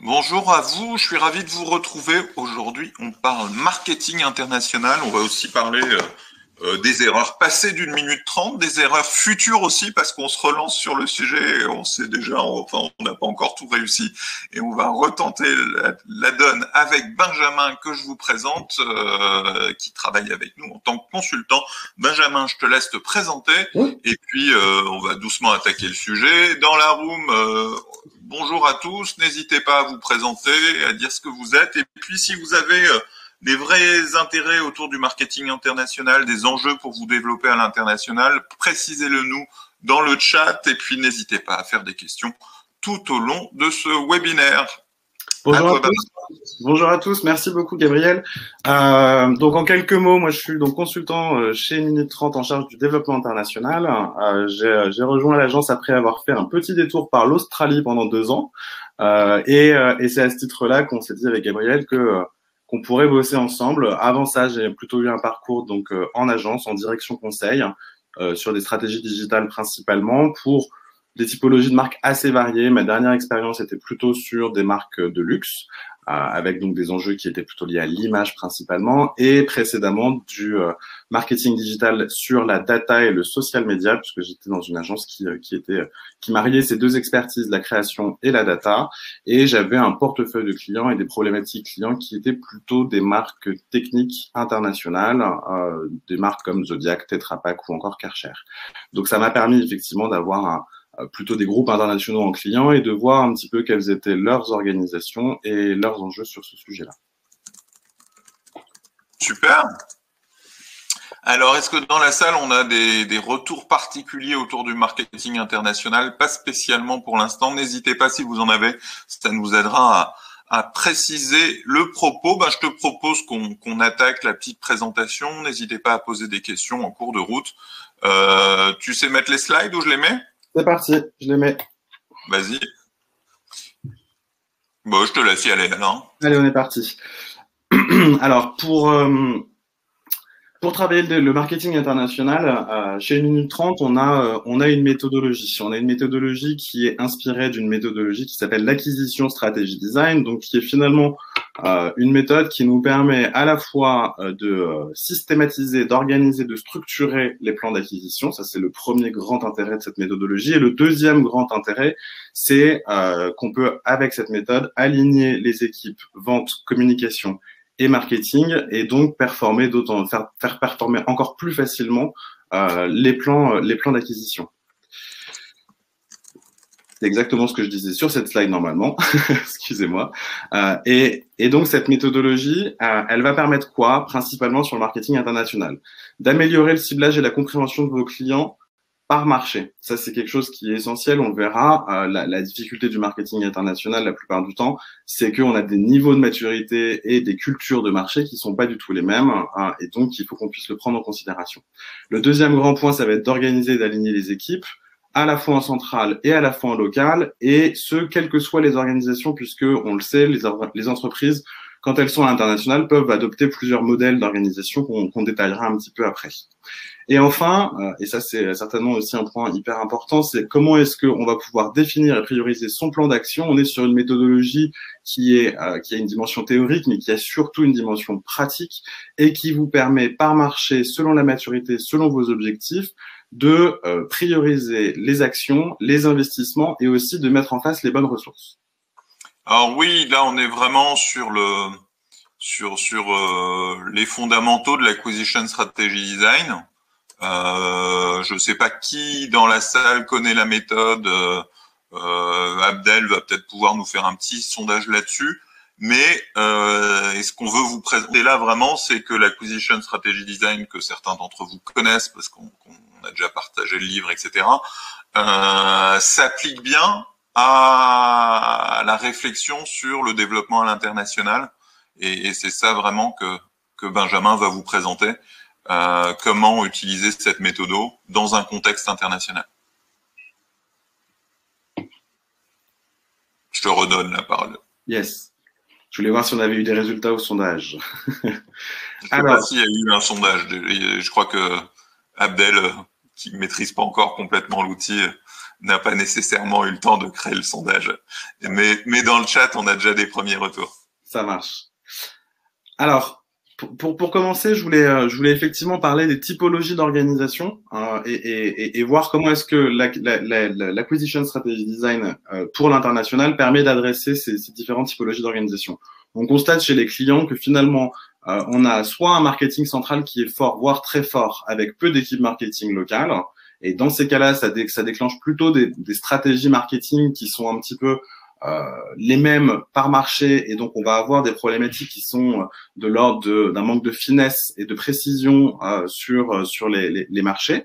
Bonjour à vous, je suis ravi de vous retrouver. Aujourd'hui, on parle marketing international. On va aussi parler des erreurs passées d'une minute trente, des erreurs futures aussi, parce qu'on se relance sur le sujet et on sait déjà, enfin, on n'a pas encore tout réussi. Et on va retenter la donne avec Benjamin, que je vous présente, qui travaille avec nous en tant que consultant. Benjamin, je te laisse te présenter Oui, et puis on va doucement attaquer le sujet. Dans la room, bonjour à tous, n'hésitez pas à vous présenter, à dire ce que vous êtes. Et puis si vous avez des vrais intérêts autour du marketing international, des enjeux pour vous développer à l'international, précisez-le nous dans le chat et puis n'hésitez pas à faire des questions tout au long de ce webinaire. À bonjour à toi, Benjamin. tous. Bonjour à tous, merci beaucoup Gabriel. Donc en quelques mots, moi je suis donc consultant chez Minute 30 en charge du développement international. J'ai rejoint l'agence après avoir fait un petit détour par l'Australie pendant 2 ans. Et c'est à ce titre-là qu'on s'est dit avec Gabriel qu'on pourrait bosser ensemble. Avant ça, j'ai plutôt eu un parcours donc en agence, en direction conseil, sur des stratégies digitales principalement pour des typologies de marques assez variées. Ma dernière expérience était plutôt sur des marques de luxe, avec donc des enjeux qui étaient plutôt liés à l'image principalement, et précédemment du marketing digital sur la data et le social media, puisque j'étais dans une agence qui mariait ces deux expertises, la création et la data, et j'avais un portefeuille de clients et des problématiques clients qui étaient plutôt des marques techniques internationales, des marques comme Zodiac, Tetra Pak ou encore Karcher. Donc ça m'a permis effectivement d'avoir plutôt des groupes internationaux en clients et de voir un petit peu quelles étaient leurs organisations et leurs enjeux sur ce sujet-là. Super. Alors, est-ce que dans la salle, on a des retours particuliers autour du marketing international? Pas spécialement pour l'instant. N'hésitez pas si vous en avez. Ça nous aidera à préciser le propos. Je te propose qu'on attaque la petite présentation. N'hésitez pas à poser des questions en cours de route. Tu sais mettre les slides où je les mets? C'est parti, je les mets. Vas-y. Bon, je te laisse y aller, alors. Allez, on est parti. Alors, pour travailler le marketing international, chez Minute 30, on a une méthodologie. On a une méthodologie qui est inspirée d'une méthodologie qui s'appelle l'acquisition stratégie design, donc qui est finalement une méthode qui nous permet à la fois de systématiser, d'organiser, de structurer les plans d'acquisition. Ça, c'est le premier grand intérêt de cette méthodologie. Et le deuxième grand intérêt, c'est qu'on peut, avec cette méthode, aligner les équipes vente, communication et marketing, et donc faire performer encore plus facilement les plans d'acquisition. C'est exactement ce que je disais sur cette slide normalement, excusez-moi. Et donc cette méthodologie, elle va permettre quoi? Principalement sur le marketing international, d'améliorer le ciblage et la compréhension de vos clients par marché. Ça, c'est quelque chose qui est essentiel. On le verra. La difficulté du marketing international, la plupart du temps, c'est qu'on a des niveaux de maturité et des cultures de marché qui sont pas du tout les mêmes. Et donc, il faut qu'on puisse le prendre en considération. Le deuxième grand point, ça va être d'organiser et d'aligner les équipes, à la fois en centrale et à la fois en local, et ce, quelles que soient les organisations, puisque on le sait, les entreprises, quand elles sont à l'international, peuvent adopter plusieurs modèles d'organisation qu'on détaillera un petit peu après. Et enfin, et ça c'est certainement aussi un point hyper important, c'est comment est-ce qu'on va pouvoir définir et prioriser son plan d'action. On est sur une méthodologie qui a une dimension théorique, mais qui a surtout une dimension pratique et qui vous permet par marché, selon la maturité, selon vos objectifs, de prioriser les actions, les investissements et aussi de mettre en face les bonnes ressources. Alors oui, là, on est vraiment sur les fondamentaux de l'acquisition strategy design. Je ne sais pas qui dans la salle connaît la méthode. Abdel va peut-être pouvoir nous faire un petit sondage là-dessus. Mais et ce qu'on veut vous présenter là vraiment, c'est que l'acquisition strategy design, que certains d'entre vous connaissent parce qu'on a déjà partagé le livre, etc., s'applique bien à la réflexion sur le développement à l'international. Et c'est ça vraiment que Benjamin va vous présenter. Comment utiliser cette méthode dans un contexte international. Je te redonne la parole. Yes. Je voulais voir si on avait eu des résultats au sondage. Je ne sais pas s'il y a eu un sondage. Je crois que Abdel, qui ne maîtrise pas encore complètement l'outil, n'a pas nécessairement eu le temps de créer le sondage. Mais dans le chat, on a déjà des premiers retours. Ça marche. Alors, pour commencer, je voulais effectivement parler des typologies d'organisation et voir comment est-ce que l'acquisition strategy design pour l'international permet d'adresser ces différentes typologies d'organisation. On constate chez les clients que finalement, on a soit un marketing central qui est fort, voire très fort, avec peu d'équipes marketing locales. Et dans ces cas-là, ça déclenche plutôt des stratégies marketing qui sont un petit peu les mêmes par marché, et donc on va avoir des problématiques qui sont de l'ordre d'un manque de finesse et de précision sur les marchés.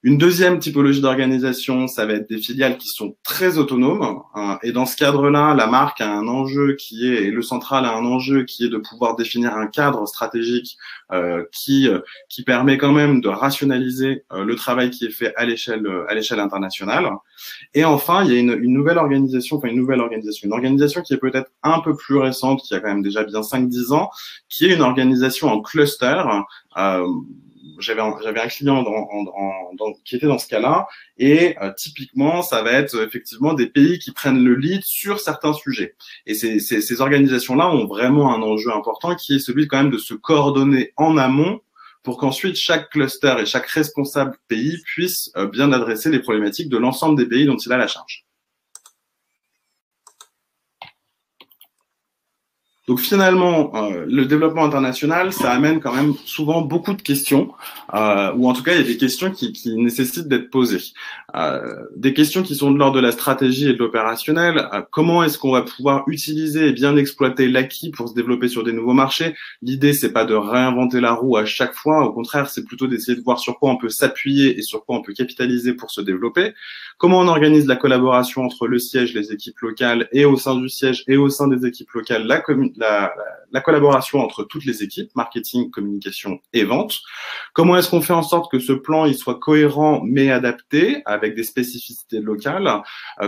Une deuxième typologie d'organisation, ça va être des filiales qui sont très autonomes. Et dans ce cadre-là, la marque a un enjeu et le central a un enjeu qui est de pouvoir définir un cadre stratégique qui permet quand même de rationaliser le travail qui est fait à l'échelle internationale. Et enfin, il y a une organisation qui est peut-être un peu plus récente, qui a quand même déjà bien 5-10 ans, qui est une organisation en cluster. J'avais un client qui était dans ce cas-là, et typiquement, ça va être effectivement des pays qui prennent le lead sur certains sujets. Et ces organisations-là ont vraiment un enjeu important qui est celui quand même de se coordonner en amont pour qu'ensuite chaque cluster et chaque responsable pays puisse bien adresser les problématiques de l'ensemble des pays dont il a la charge. Donc finalement, le développement international, ça amène quand même souvent beaucoup de questions, ou en tout cas, il y a des questions qui nécessitent d'être posées. Des questions qui sont de l'ordre de la stratégie et de l'opérationnel. Comment est-ce qu'on va pouvoir utiliser et bien exploiter l'acquis pour se développer sur des nouveaux marchés? L'idée, c'est pas de réinventer la roue à chaque fois. Au contraire, c'est plutôt d'essayer de voir sur quoi on peut s'appuyer et sur quoi on peut capitaliser pour se développer. Comment on organise la collaboration entre le siège, les équipes locales, et au sein du siège et au sein des équipes locales, la collaboration entre toutes les équipes, marketing, communication et vente. Comment est-ce qu'on fait en sorte que ce plan il soit cohérent mais adapté avec des spécificités locales?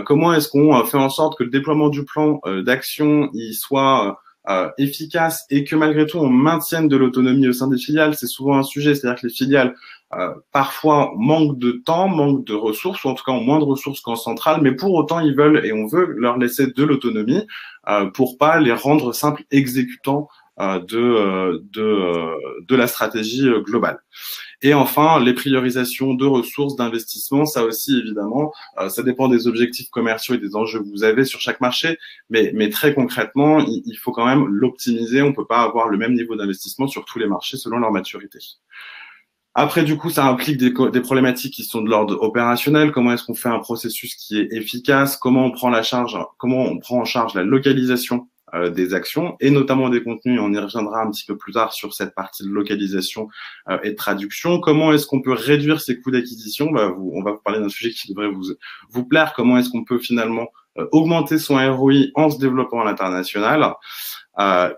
Comment est-ce qu'on fait en sorte que le déploiement du plan d'action il soit efficace et que malgré tout on maintienne de l'autonomie au sein des filiales? C'est souvent un sujet, c'est-à-dire que les filiales parfois manquent de temps, manquent de ressources, ou en tout cas ont moins de ressources qu'en centrale, mais pour autant ils veulent et on veut leur laisser de l'autonomie pour pas les rendre simples exécutants de la stratégie globale. Et enfin, les priorisations de ressources, d'investissement, ça aussi évidemment, ça dépend des objectifs commerciaux et des enjeux que vous avez sur chaque marché, mais très concrètement, il faut quand même l'optimiser. On peut pas avoir le même niveau d'investissement sur tous les marchés selon leur maturité. Après, du coup, ça implique des problématiques qui sont de l'ordre opérationnel. Comment est-ce qu'on fait un processus qui est efficace? Comment on prend en charge la localisation des actions et notamment des contenus? On y reviendra un petit peu plus tard sur cette partie de localisation et de traduction. Comment est-ce qu'on peut réduire ses coûts d'acquisition? On va vous parler d'un sujet qui devrait vous plaire. Comment est-ce qu'on peut finalement augmenter son ROI en se développant à l'international?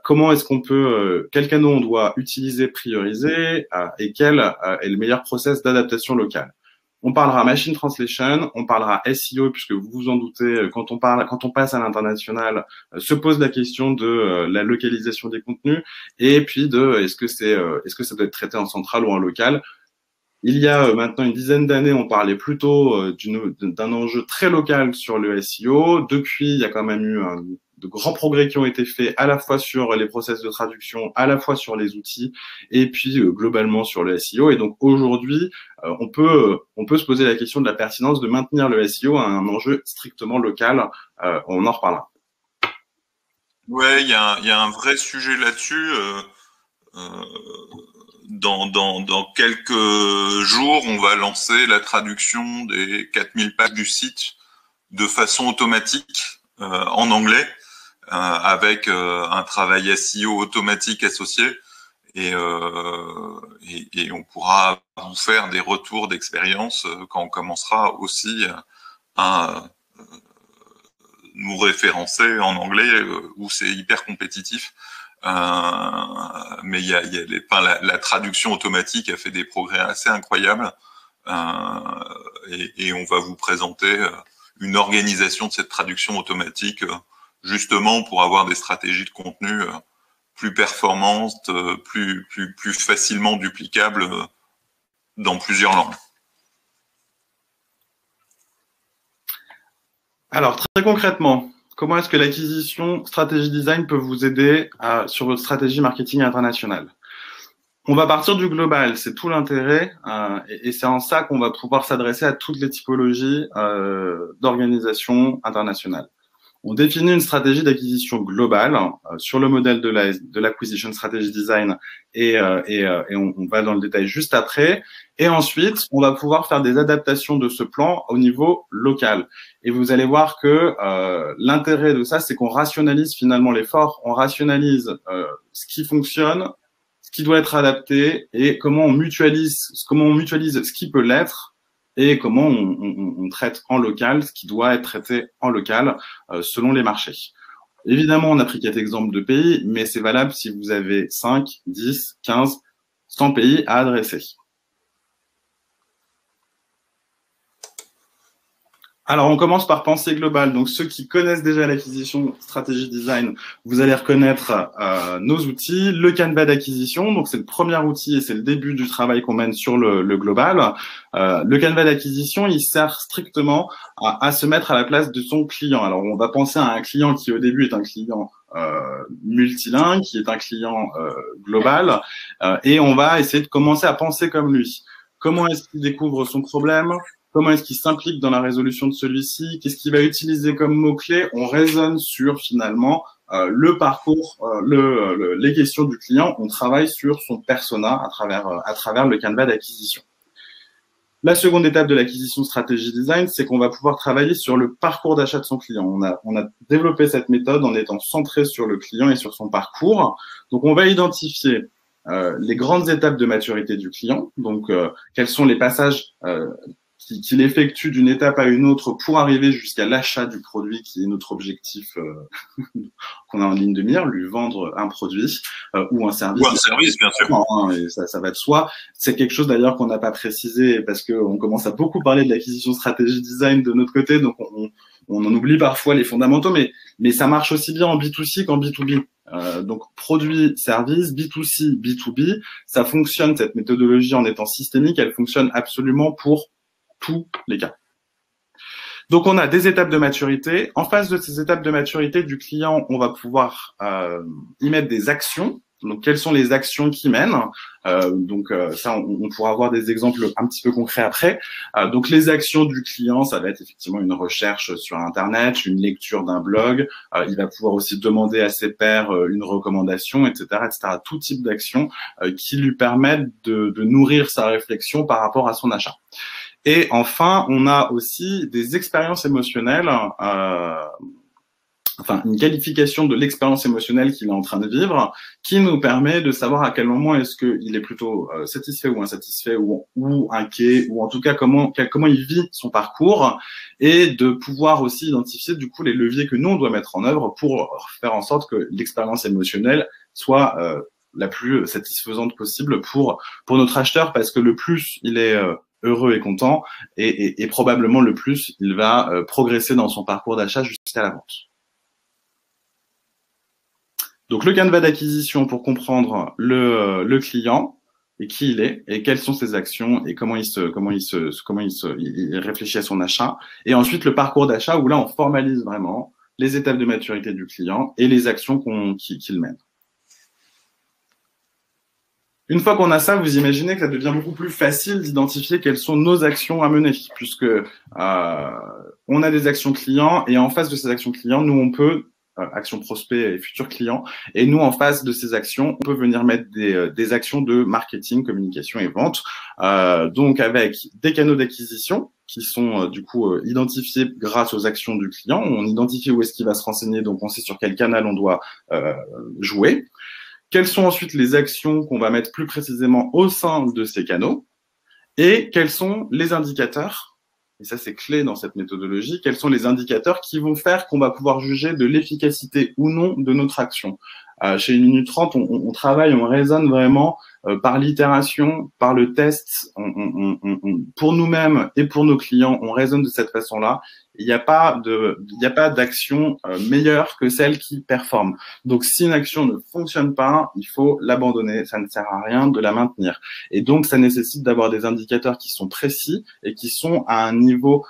Comment est-ce qu'on peut, quel canal on doit utiliser, prioriser, et quel est le meilleur process d'adaptation locale. On parlera machine translation, on parlera SEO, puisque vous vous en doutez, quand on passe à l'international, se pose la question de la localisation des contenus, et puis est-ce que ça doit être traité en central ou en local. Il y a maintenant une dizaine d'années, on parlait plutôt d'un enjeu très local sur le SEO. Depuis, il y a quand même eu de grands progrès qui ont été faits à la fois sur les process de traduction, à la fois sur les outils, et puis globalement sur le SEO. Et donc aujourd'hui, on peut se poser la question de la pertinence de maintenir le SEO à un enjeu strictement local. On en reparlera. Ouais, il y a un vrai sujet là-dessus. Dans quelques jours, on va lancer la traduction des 4000 pages du site de façon automatique en anglais, avec un travail SEO automatique associé, et on pourra vous faire des retours d'expérience quand on commencera aussi à nous référencer en anglais où c'est hyper compétitif. Mais la traduction automatique a fait des progrès assez incroyables, et on va vous présenter une organisation de cette traduction automatique justement pour avoir des stratégies de contenu plus performantes, plus facilement duplicables dans plusieurs langues. Alors, très concrètement, comment est-ce que l'acquisition stratégie design peut vous aider sur votre stratégie marketing internationale? On va partir du global, c'est tout l'intérêt, et c'est en ça qu'on va pouvoir s'adresser à toutes les typologies d'organisations internationales. On définit une stratégie d'acquisition globale sur le modèle de l'acquisition strategy design et on va dans le détail juste après. Et ensuite, on va pouvoir faire des adaptations de ce plan au niveau local. Et vous allez voir que l'intérêt de ça, c'est qu'on rationalise finalement l'effort, on rationalise ce qui fonctionne, ce qui doit être adapté et comment on mutualise ce qui peut l'être et comment on traite en local ce qui doit être traité en local selon les marchés. Évidemment, on a pris 4 exemples de pays, mais c'est valable si vous avez 5, 10, 15, 100 pays à adresser. Alors, on commence par pensée globale. Donc, ceux qui connaissent déjà l'acquisition stratégie design, vous allez reconnaître nos outils. Le Canva d'acquisition, donc c'est le premier outil et c'est le début du travail qu'on mène sur le global. Le Canva d'acquisition, il sert strictement à se mettre à la place de son client. Alors, on va penser à un client qui, au début, est un client multilingue, qui est un client global, et on va essayer de commencer à penser comme lui. Comment est-ce qu'il découvre son problème ? Comment est-ce qu'il s'implique dans la résolution de celui-ci? Qu'est-ce qu'il va utiliser comme mots-clés? On raisonne sur finalement le parcours, les questions du client. On travaille sur son persona à travers le Canva d'acquisition. La seconde étape de l'acquisition stratégie design, c'est qu'on va pouvoir travailler sur le parcours d'achat de son client. On a développé cette méthode en étant centré sur le client et sur son parcours. Donc, on va identifier les grandes étapes de maturité du client. Donc, quels sont les passages qu'il effectue d'une étape à une autre pour arriver jusqu'à l'achat du produit qui est notre objectif qu'on a en ligne de mire, lui vendre un produit ou un service. Ou un service, bien sûr. Et ça va de soi. C'est quelque chose d'ailleurs qu'on n'a pas précisé parce qu'on commence à beaucoup parler de l'acquisition stratégie design de notre côté, donc on en oublie parfois les fondamentaux, mais ça marche aussi bien en B2C qu'en B2B. Donc produit, service, B2C, B2B, ça fonctionne, cette méthodologie en étant systémique, elle fonctionne absolument pour tous les cas. Donc, on a des étapes de maturité. En face de ces étapes de maturité du client, on va pouvoir y mettre des actions. Donc, quelles sont les actions qui mènent ça, on pourra avoir des exemples un petit peu concrets après. Donc, les actions du client, ça va être effectivement une recherche sur Internet, une lecture d'un blog. Il va pouvoir aussi demander à ses pairs une recommandation, etc., etc. Tout type d'actions qui lui permettent de nourrir sa réflexion par rapport à son achat. Et enfin, on a aussi des expériences émotionnelles, une qualification de l'expérience émotionnelle qu'il est en train de vivre, qui nous permet de savoir à quel moment est-ce qu'il est plutôt satisfait ou insatisfait ou inquiet, ou en tout cas comment il vit son parcours, et de pouvoir aussi identifier du coup les leviers que nous on doit mettre en œuvre pour faire en sorte que l'expérience émotionnelle soit la plus satisfaisante possible pour notre acheteur, parce que le plus il est heureux et content, et probablement le plus il va progresser dans son parcours d'achat jusqu'à la vente. Donc le Canva d'acquisition pour comprendre le client et qui il est et quelles sont ses actions et comment il réfléchit à son achat, et ensuite le parcours d'achat où là on formalise vraiment les étapes de maturité du client et les actions qu'il mène. Une fois qu'on a ça, vous imaginez que ça devient beaucoup plus facile d'identifier quelles sont nos actions à mener, puisque on a des actions clients, et en face de ces actions clients, nous on peut actions prospects et futurs clients, et nous en face de ces actions, on peut venir mettre des actions de marketing, communication et vente, donc avec des canaux d'acquisition qui sont du coup identifiés grâce aux actions du client. On identifie où est-ce qu'il va se renseigner, donc on sait sur quel canal on doit jouer. Quelles sont ensuite les actions qu'on va mettre plus précisément au sein de ces canaux, et quels sont les indicateurs, et ça c'est clé dans cette méthodologie, quels sont les indicateurs qui vont faire qu'on va pouvoir juger de l'efficacité ou non de notre action. Chez 1 minute 30, on travaille, on raisonne vraiment par l'itération, par le test, pour nous-mêmes et pour nos clients, on raisonne de cette façon-là. Il n'y a pas d'action meilleure que celle qui performe. Donc, si une action ne fonctionne pas, il faut l'abandonner. Ça ne sert à rien de la maintenir. Et donc, ça nécessite d'avoir des indicateurs qui sont précis et qui sont à un niveau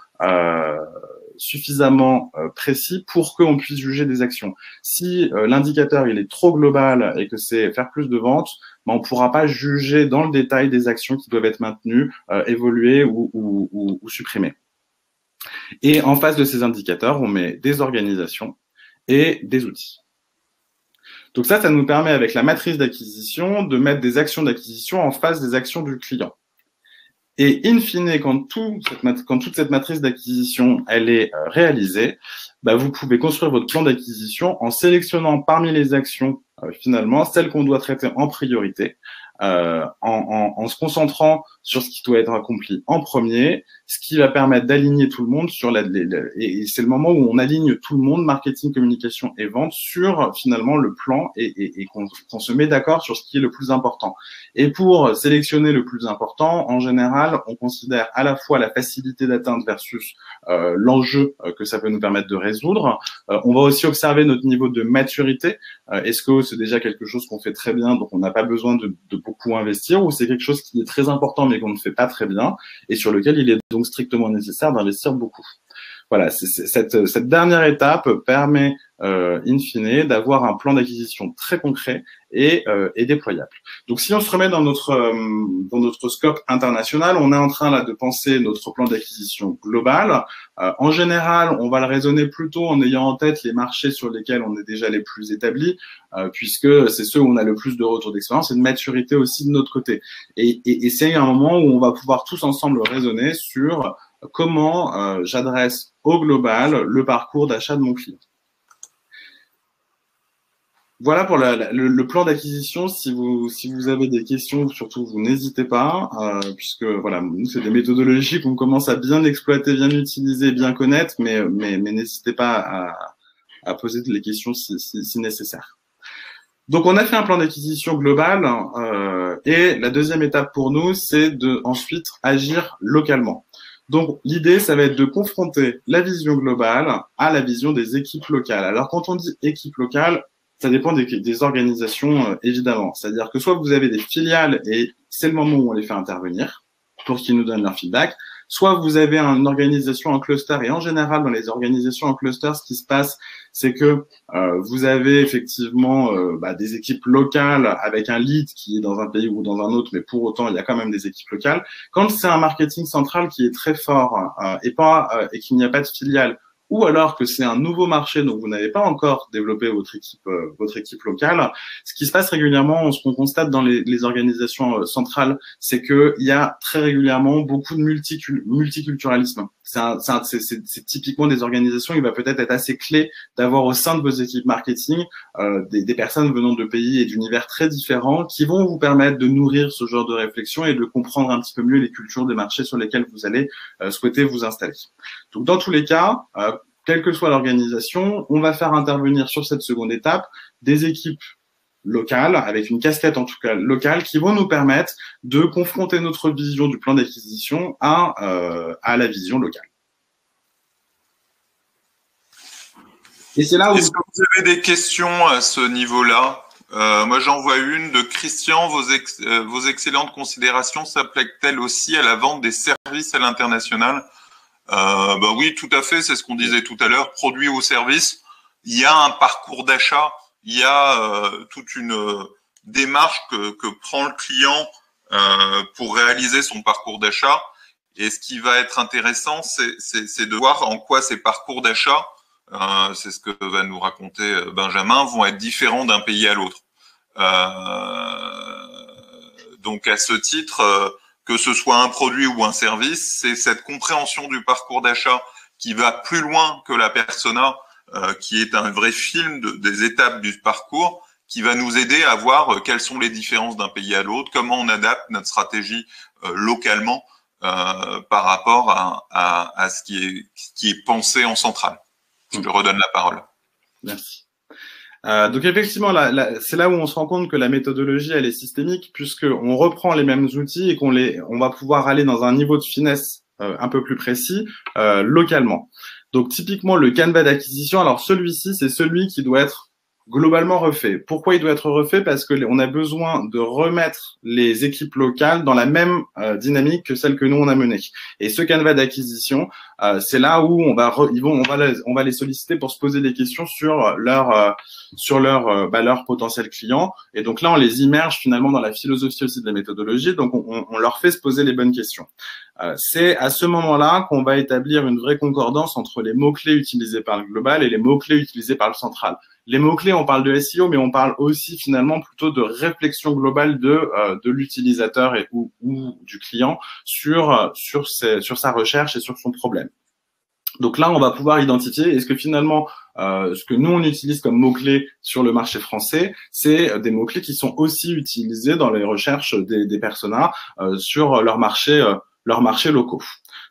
suffisamment précis pour qu'on puisse juger des actions. Si l'indicateur il est trop global et que c'est faire plus de ventes, on ne pourra pas juger dans le détail des actions qui doivent être maintenues, évoluer ou supprimées. Et en face de ces indicateurs, on met des organisations et des outils. Donc ça nous permet avec la matrice d'acquisition de mettre des actions d'acquisition en face des actions du client. Et in fine, quand toute cette matrice d'acquisition elle est réalisée, vous pouvez construire votre plan d'acquisition en sélectionnant parmi les actions finalement celles qu'on doit traiter en priorité, en se concentrant sur ce qui doit être accompli en premier, ce qui va permettre d'aligner tout le monde sur et c'est le moment où on aligne tout le monde, marketing, communication et vente, sur finalement le plan et qu'on se met d'accord sur ce qui est le plus important. Et pour sélectionner le plus important, en général, on considère à la fois la facilité d'atteinte versus l'enjeu que ça peut nous permettre de résoudre. On va aussi observer notre niveau de maturité. Est-ce que c'est déjà quelque chose qu'on fait très bien, donc on n'a pas besoin de beaucoup investir, ou c'est quelque chose qui est très important mais qu'on ne fait pas très bien et sur lequel il est donc strictement nécessaire d'investir beaucoup. Voilà, cette dernière étape permet in fine d'avoir un plan d'acquisition très concret et déployable. Donc si on se remet dans notre scope international, on est en train là de penser notre plan d'acquisition global. En général, on va le raisonner plutôt en ayant en tête les marchés sur lesquels on est déjà les plus établis, puisque c'est ceux où on a le plus de retour d'expérience et de maturité aussi de notre côté. Et c'est un moment où on va pouvoir tous ensemble raisonner sur comment j'adresse au global le parcours d'achat de mon client. Voilà pour le plan d'acquisition. Si vous avez des questions, surtout vous n'hésitez pas, puisque voilà, nous c'est des méthodologies qu'on commence à bien exploiter, bien utiliser, bien connaître, mais n'hésitez pas à poser les questions si nécessaire. Donc on a fait un plan d'acquisition global et la deuxième étape pour nous, c'est de ensuite agir localement. Donc, l'idée, ça va être de confronter la vision globale à la vision des équipes locales. Alors, quand on dit équipe locale, ça dépend des organisations, évidemment. C'est-à-dire que soit vous avez des filiales et c'est le moment où on les fait intervenir pour qu'ils nous donnent leur feedback, soit vous avez une organisation en cluster. Et en général, dans les organisations en cluster, ce qui se passe, c'est que vous avez effectivement des équipes locales avec un lead qui est dans un pays ou dans un autre, mais pour autant, il y a quand même des équipes locales. Quand c'est un marketing central qui est très fort et qu'il n'y a pas de filiale, ou alors que c'est un nouveau marché dont vous n'avez pas encore développé votre équipe locale, ce qui se passe régulièrement, ce qu'on constate dans les organisations centrales, c'est qu'il y a très régulièrement beaucoup de multiculturalisme. C'est typiquement des organisations, il va peut-être être assez clé d'avoir au sein de vos équipes marketing des personnes venant de pays et d'univers très différents qui vont vous permettre de nourrir ce genre de réflexion et de comprendre un petit peu mieux les cultures des marchés sur lesquels vous allez souhaiter vous installer. Donc dans tous les cas, quelle que soit l'organisation, on va faire intervenir sur cette seconde étape des équipes locales, avec une casquette en tout cas locale, qui vont nous permettre de confronter notre vision du plan d'acquisition à la vision locale. Et c'est là où... Est-ce que vous avez des questions à ce niveau-là? Moi, j'en vois une de Christian. Vos excellentes considérations s'appliquent-elles aussi à la vente des services à l'international? Oui, tout à fait. C'est ce qu'on disait tout à l'heure. Produit ou service, il y a un parcours d'achat. Il y a toute une démarche que prend le client pour réaliser son parcours d'achat. Et ce qui va être intéressant, c'est de voir en quoi ces parcours d'achat, c'est ce que va nous raconter Benjamin, vont être différents d'un pays à l'autre. Donc à ce titre, que ce soit un produit ou un service, c'est cette compréhension du parcours d'achat qui va plus loin que la persona, qui est un vrai film des étapes du parcours, qui va nous aider à voir quelles sont les différences d'un pays à l'autre, comment on adapte notre stratégie localement par rapport à ce qui est pensé en centrale. Je te redonne la parole. Merci. Donc effectivement, c'est là où on se rend compte que la méthodologie, elle est systémique, puisqu'on reprend les mêmes outils et on va pouvoir aller dans un niveau de finesse un peu plus précis localement. Donc typiquement, le canevas d'acquisition, alors celui-ci, c'est celui qui doit être globalement refait. Pourquoi il doit être refait? Parce que on a besoin de remettre les équipes locales dans la même dynamique que celle que nous on a menée. Et ce canevas d'acquisition, c'est là où on va les solliciter pour se poser des questions sur leur potentiel client. Et donc là, on les immerge finalement dans la philosophie aussi de la méthodologie. Donc on leur fait se poser les bonnes questions. C'est à ce moment-là qu'on va établir une vraie concordance entre les mots-clés utilisés par le global et les mots-clés utilisés par le central. Les mots-clés, on parle de SEO, mais on parle aussi finalement plutôt de réflexion globale de l'utilisateur ou du client sur sa recherche et sur son problème. Donc là, on va pouvoir identifier est-ce que finalement, ce que nous, on utilise comme mots-clés sur le marché français, c'est des mots-clés qui sont aussi utilisés dans les recherches des personas sur leurs marchés locaux.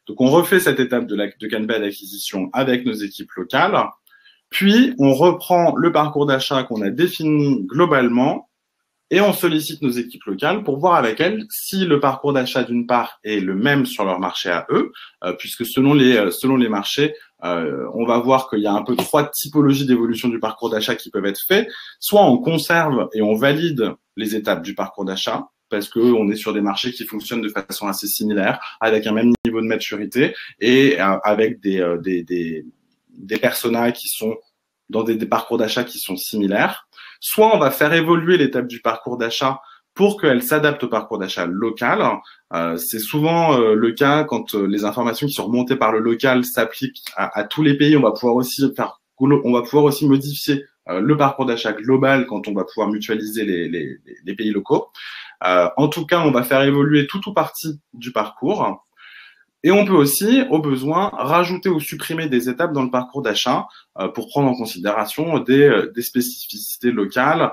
Donc, on refait cette étape de canevas d'acquisition avec nos équipes locales. Puis, on reprend le parcours d'achat qu'on a défini globalement et on sollicite nos équipes locales pour voir avec elles si le parcours d'achat, d'une part, est le même sur leur marché à eux, puisque selon les marchés, on va voir qu'il y a un peu 3 typologies d'évolution du parcours d'achat qui peuvent être faits. Soit on conserve et on valide les étapes du parcours d'achat, parce qu'on est sur des marchés qui fonctionnent de façon assez similaire, avec un même niveau de maturité et avec des personas qui sont dans des parcours d'achat qui sont similaires. Soit on va faire évoluer l'étape du parcours d'achat pour qu'elle s'adapte au parcours d'achat local. C'est souvent le cas quand les informations qui sont remontées par le local s'appliquent à tous les pays. On va pouvoir aussi modifier le parcours d'achat global quand on va pouvoir mutualiser les pays locaux. En tout cas, on va faire évoluer tout ou partie du parcours. Et on peut aussi, au besoin, rajouter ou supprimer des étapes dans le parcours d'achat pour prendre en considération des spécificités locales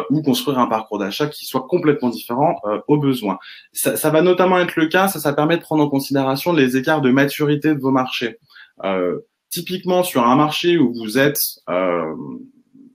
ou construire un parcours d'achat qui soit complètement différent au besoin. Ça va notamment être le cas, ça permet de prendre en considération les écarts de maturité de vos marchés. Typiquement, sur un marché où vous êtes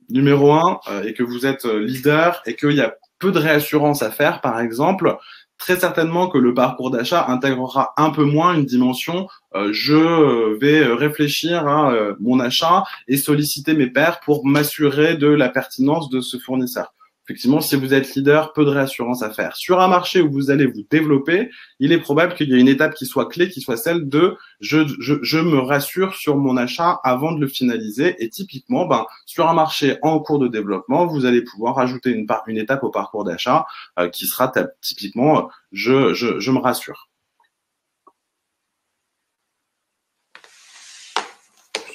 numéro 1 et que vous êtes leader et qu'il y a peu de réassurance à faire, par exemple, très certainement que le parcours d'achat intégrera un peu moins une dimension je vais réfléchir à mon achat et solliciter mes pairs pour m'assurer de la pertinence de ce fournisseur. Effectivement, si vous êtes leader, peu de réassurance à faire. Sur un marché où vous allez vous développer, il est probable qu'il y ait une étape qui soit clé, qui soit celle de je me rassure sur mon achat avant de le finaliser. Et typiquement, sur un marché en cours de développement, vous allez pouvoir ajouter une étape au parcours d'achat qui sera typiquement je me rassure.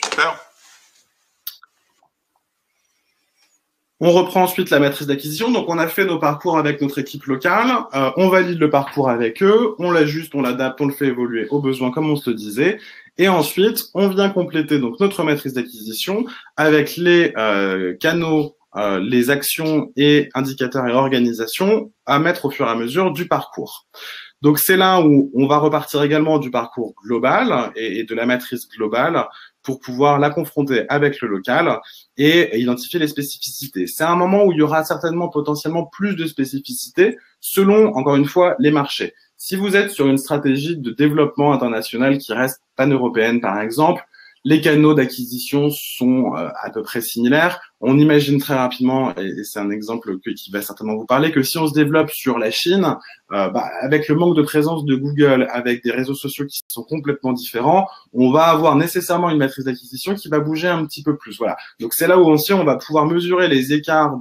Super. On reprend ensuite la matrice d'acquisition. Donc, on a fait nos parcours avec notre équipe locale. On valide le parcours avec eux. On l'ajuste, on l'adapte, on le fait évoluer au besoin, comme on se le disait. Et ensuite, on vient compléter donc notre matrice d'acquisition avec les canaux, les actions et indicateurs et organisations à mettre au fur et à mesure du parcours. Donc, c'est là où on va repartir également du parcours global et de la matrice globale pour pouvoir la confronter avec le local et identifier les spécificités. C'est un moment où il y aura certainement potentiellement plus de spécificités selon, encore une fois, les marchés. Si vous êtes sur une stratégie de développement international qui reste pan-européenne, par exemple, les canaux d'acquisition sont à peu près similaires. On imagine très rapidement, et c'est un exemple qui va certainement vous parler, que si on se développe sur la Chine, avec le manque de présence de Google, avec des réseaux sociaux qui sont complètement différents, on va avoir nécessairement une matrice d'acquisition qui va bouger un petit peu plus. Voilà. Donc c'est là où aussi on va pouvoir mesurer les écarts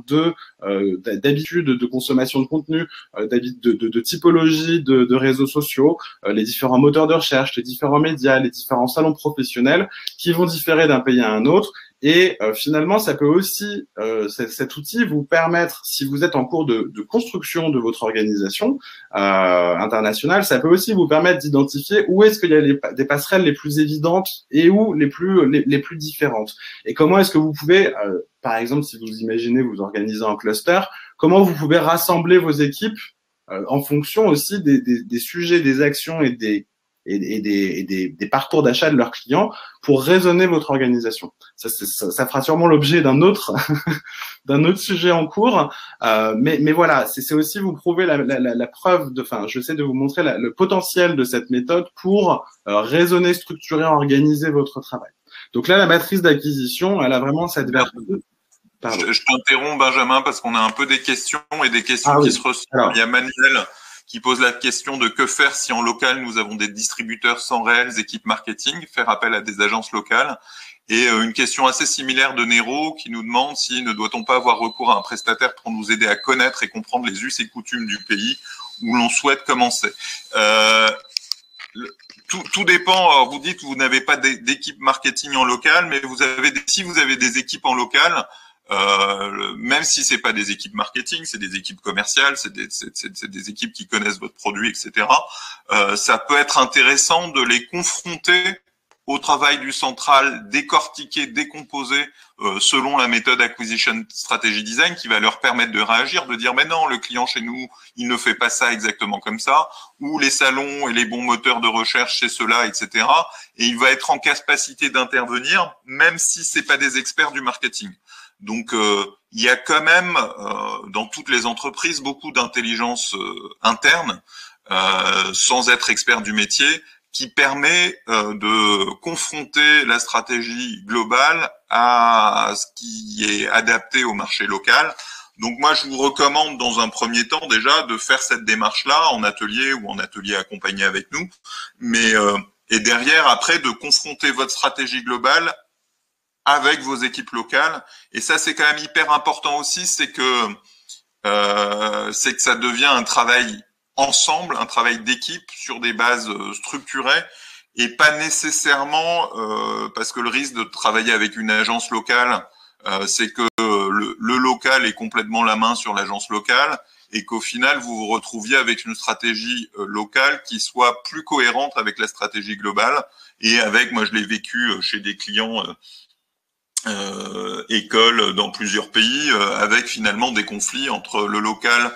d'habitude de consommation de contenu, de typologie de réseaux sociaux, les différents moteurs de recherche, les différents médias, les différents salons professionnels qui vont différer d'un pays à un autre. Et finalement, ça peut aussi, cet outil, vous permettre, si vous êtes en cours de construction de votre organisation internationale, ça peut aussi vous permettre d'identifier où est-ce qu'il y a des passerelles les plus évidentes et où les plus différentes. Et comment est-ce que vous pouvez, par exemple, si vous imaginez vous organiser en cluster, comment vous pouvez rassembler vos équipes en fonction aussi des sujets, des actions et des parcours d'achat de leurs clients pour raisonner votre organisation. Ça fera sûrement l'objet d'un autre sujet en cours, mais voilà, c'est aussi vous prouver la preuve j'essaie de vous montrer le potentiel de cette méthode pour raisonner, structurer, organiser votre travail. Donc là, la matrice d'acquisition, elle a vraiment cette vertu. Je t'interromps, Benjamin, parce qu'on a un peu des questions et des questions qui se ressemblent. Il y a Manuel qui pose la question de que faire si en local nous avons des distributeurs sans réelles équipes marketing, faire appel à des agences locales. Et une question assez similaire de Nero qui nous demande si ne doit-on pas avoir recours à un prestataire pour nous aider à connaître et comprendre les us et coutumes du pays où l'on souhaite commencer. Tout dépend. Alors vous dites que vous n'avez pas d'équipe marketing en local, mais si vous avez des équipes en local, même si c'est pas des équipes marketing, c'est des équipes commerciales, c'est des équipes qui connaissent votre produit, etc. Ça peut être intéressant de les confronter au travail du central, décortiquer, décomposer selon la méthode Acquisition Strategy Design qui va leur permettre de réagir, de dire mais non, le client chez nous, il ne fait pas ça exactement comme ça, ou les salons et les bons moteurs de recherche c'est cela, etc. Et il va être en capacité d'intervenir, même si c'est pas des experts du marketing. Donc il y a quand même dans toutes les entreprises beaucoup d'intelligence interne, sans être expert du métier, qui permet de confronter la stratégie globale à ce qui est adapté au marché local. Donc moi, je vous recommande dans un premier temps déjà de faire cette démarche-là en atelier ou en atelier accompagné avec nous, mais et derrière, après, de confronter votre stratégie globale avec vos équipes locales. Et ça, c'est quand même hyper important aussi, c'est que ça devient un travail ensemble, un travail d'équipe sur des bases structurées et pas nécessairement parce que le risque de travailler avec une agence locale, c'est que le local est complètement la main sur l'agence locale et qu'au final vous vous retrouviez avec une stratégie locale qui soit plus cohérente avec la stratégie globale et avec, moi je l'ai vécu chez des clients écoles dans plusieurs pays, avec finalement des conflits entre le local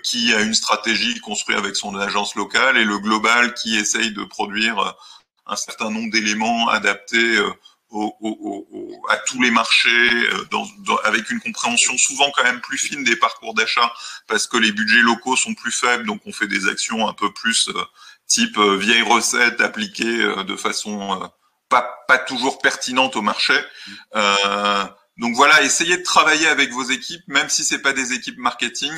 qui a une stratégie construite avec son agence locale et le global qui essaye de produire un certain nombre d'éléments adaptés à tous les marchés, avec une compréhension souvent quand même plus fine des parcours d'achat, parce que les budgets locaux sont plus faibles, donc on fait des actions un peu plus type vieille recette appliquée de façon pas toujours pertinente au marché. Donc voilà, essayez de travailler avec vos équipes, même si c'est pas des équipes marketing.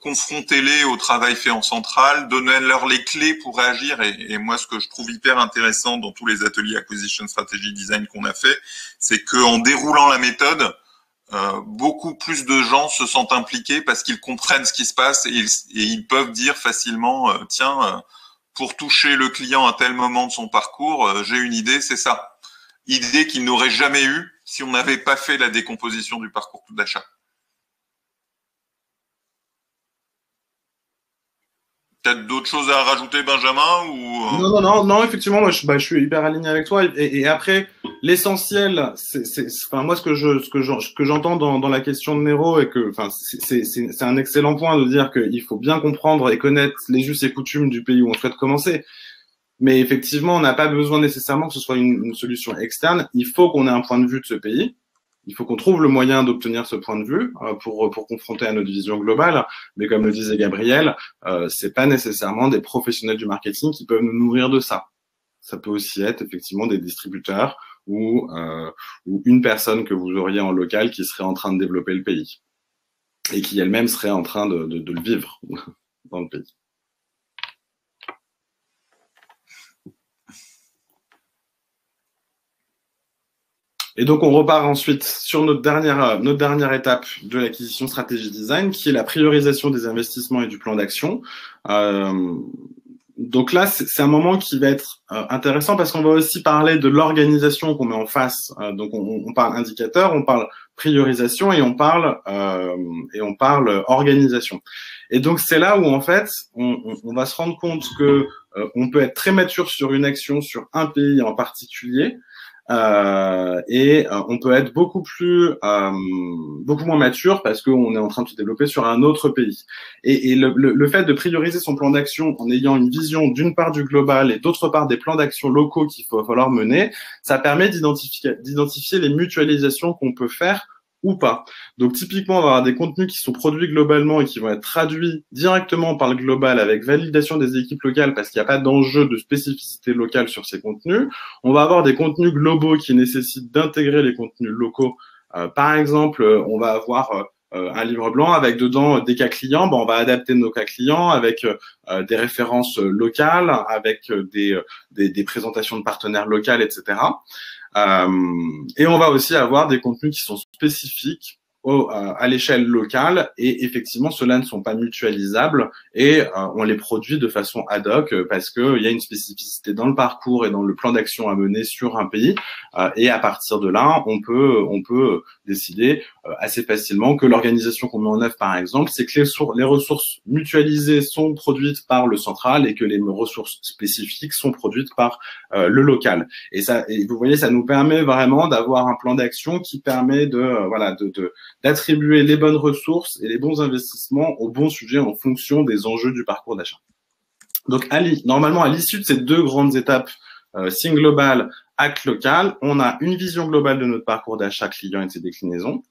Confrontez-les au travail fait en centrale, donnez-leur les clés pour réagir. Et moi, ce que je trouve hyper intéressant dans tous les ateliers Acquisition Strategy Design qu'on a fait, c'est qu'en déroulant la méthode, beaucoup plus de gens se sentent impliqués parce qu'ils comprennent ce qui se passe et ils peuvent dire facilement, tiens, pour toucher le client à tel moment de son parcours, j'ai une idée, c'est ça. Idée qu'ils n'auraient jamais eue si on n'avait pas fait la décomposition du parcours d'achat. Peut-être d'autres choses à rajouter, Benjamin ou... Non, effectivement, moi, je suis hyper aligné avec toi. Et après, l'essentiel, enfin, moi, ce que j'entends dans la question de Nero, et que, enfin, c'est un excellent point de dire qu'il faut bien comprendre et connaître les us et coutumes du pays où on souhaite commencer. Mais effectivement, on n'a pas besoin nécessairement que ce soit une solution externe. Il faut qu'on ait un point de vue de ce pays. Il faut qu'on trouve le moyen d'obtenir ce point de vue pour confronter à notre vision globale. Mais comme le disait Gabriel, c'est pas nécessairement des professionnels du marketing qui peuvent nous nourrir de ça. Ça peut aussi être effectivement des distributeurs ou une personne que vous auriez en local qui serait en train de développer le pays et qui elle-même serait en train de le vivre dans le pays. Et donc, on repart ensuite sur notre dernière étape de l'acquisition stratégie design, qui est la priorisation des investissements et du plan d'action. Donc là, c'est un moment qui va être intéressant parce qu'on va aussi parler de l'organisation qu'on met en face. Donc, on parle indicateur, on parle priorisation et on parle organisation. Et donc, c'est là où, en fait, on va se rendre compte que on peut être très mature sur une action, sur un pays en particulier, et on peut être beaucoup moins mature parce qu'on est en train de se développer sur un autre pays. Et le fait de prioriser son plan d'action en ayant une vision d'une part du global et d'autre part des plans d'action locaux qu'il va falloir mener, ça permet d'identifier les mutualisations qu'on peut faire ou pas. Donc typiquement, on va avoir des contenus qui sont produits globalement et qui vont être traduits directement par le global avec validation des équipes locales parce qu'il n'y a pas d'enjeu de spécificité locale sur ces contenus. On va avoir des contenus globaux qui nécessitent d'intégrer les contenus locaux Par exemple, on va avoir un livre blanc avec dedans des cas clients. On va adapter nos cas clients avec des références locales, avec des présentations de partenaires locales, etc. Et on va aussi avoir des contenus qui sont spécifiques à l'échelle locale, et effectivement ceux-là ne sont pas mutualisables, et on les produit de façon ad hoc parce que il y a une spécificité dans le parcours et dans le plan d'action à mener sur un pays, et à partir de là on peut décider assez facilement que l'organisation qu'on met en œuvre, par exemple, c'est que les ressources mutualisées sont produites par le central et que les ressources spécifiques sont produites par le local. Et vous voyez, ça nous permet vraiment d'avoir un plan d'action qui permet d'attribuer les bonnes ressources et les bons investissements aux bons sujets en fonction des enjeux du parcours d'achat. Donc, normalement, à l'issue de ces deux grandes étapes, Think Global, Act Local, on a une vision globale de notre parcours d'achat client et de ses déclinaisons.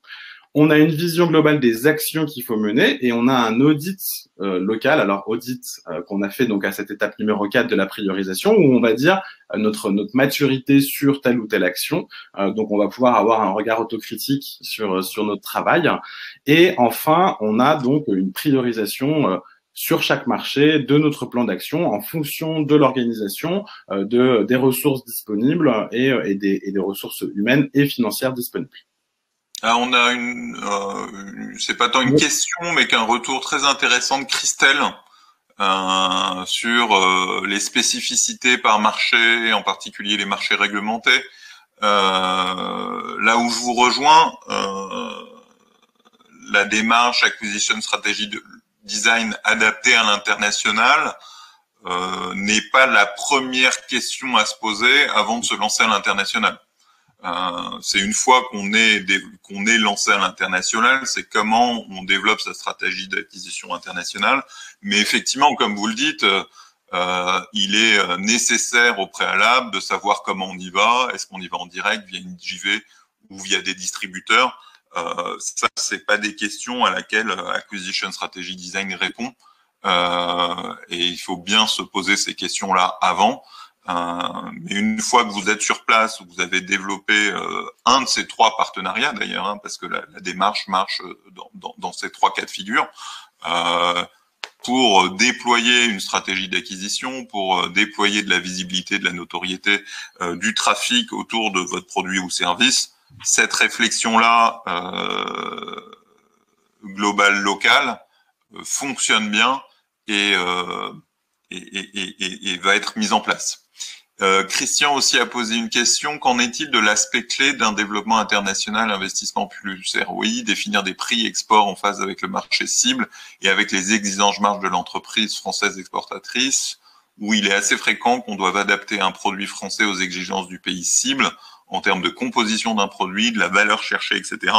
On a une vision globale des actions qu'il faut mener, et on a un audit local. Alors, audit qu'on a fait donc à cette étape numéro 4 de la priorisation, où on va dire notre maturité sur telle ou telle action. Donc, on va pouvoir avoir un regard autocritique sur notre travail. Et enfin, on a donc une priorisation sur chaque marché de notre plan d'action en fonction de l'organisation, des ressources disponibles et des ressources humaines et financières disponibles. Ah, on a c'est pas tant une question, mais qu'un retour très intéressant de Christelle sur les spécificités par marché, en particulier les marchés réglementés. Là où je vous rejoins, la démarche acquisition stratégie design adaptée à l'international n'est pas la première question à se poser avant de se lancer à l'international. C'est une fois qu'on est lancé à l'international, c'est comment on développe sa stratégie d'acquisition internationale. Mais effectivement, comme vous le dites, il est nécessaire au préalable de savoir comment on y va. Est-ce qu'on y va en direct via une JV ou via des distributeurs? Ça, c'est pas des questions à laquelle Acquisition Strategy Design répond. Et il faut bien se poser ces questions-là avant. Mais une fois que vous êtes sur place, vous avez développé un de ces trois partenariats d'ailleurs, parce que la démarche marche dans ces trois cas de figure, pour déployer une stratégie d'acquisition, pour déployer de la visibilité, de la notoriété, du trafic autour de votre produit ou service. Cette réflexion-là, globale, locale, fonctionne bien et va être mise en place. Christian aussi a posé une question. Qu'en est-il de l'aspect clé d'un développement international, investissement plus ROI, définir des prix export en phase avec le marché cible et avec les exigences marges de l'entreprise française exportatrice, où il est assez fréquent qu'on doive adapter un produit français aux exigences du pays cible en termes de composition d'un produit, de la valeur cherchée, etc.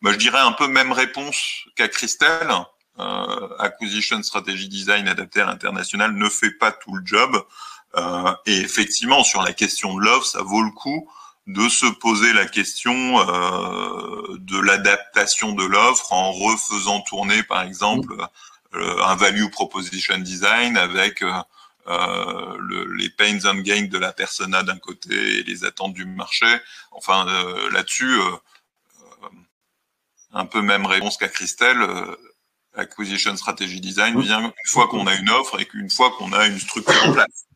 Moi, je dirais un peu même réponse qu'à Christelle. Acquisition Strategy Design adapté à l'international ne fait pas tout le job. Et effectivement, sur la question de l'offre, ça vaut le coup de se poser la question de l'adaptation de l'offre en refaisant tourner, par exemple, un value proposition design avec les pains and gains de la persona d'un côté et les attentes du marché. Enfin, là-dessus, un peu même réponse qu'à Christelle. Acquisition Strategy Design vient une fois qu'on a une offre et qu'une fois qu'on a une structure en place.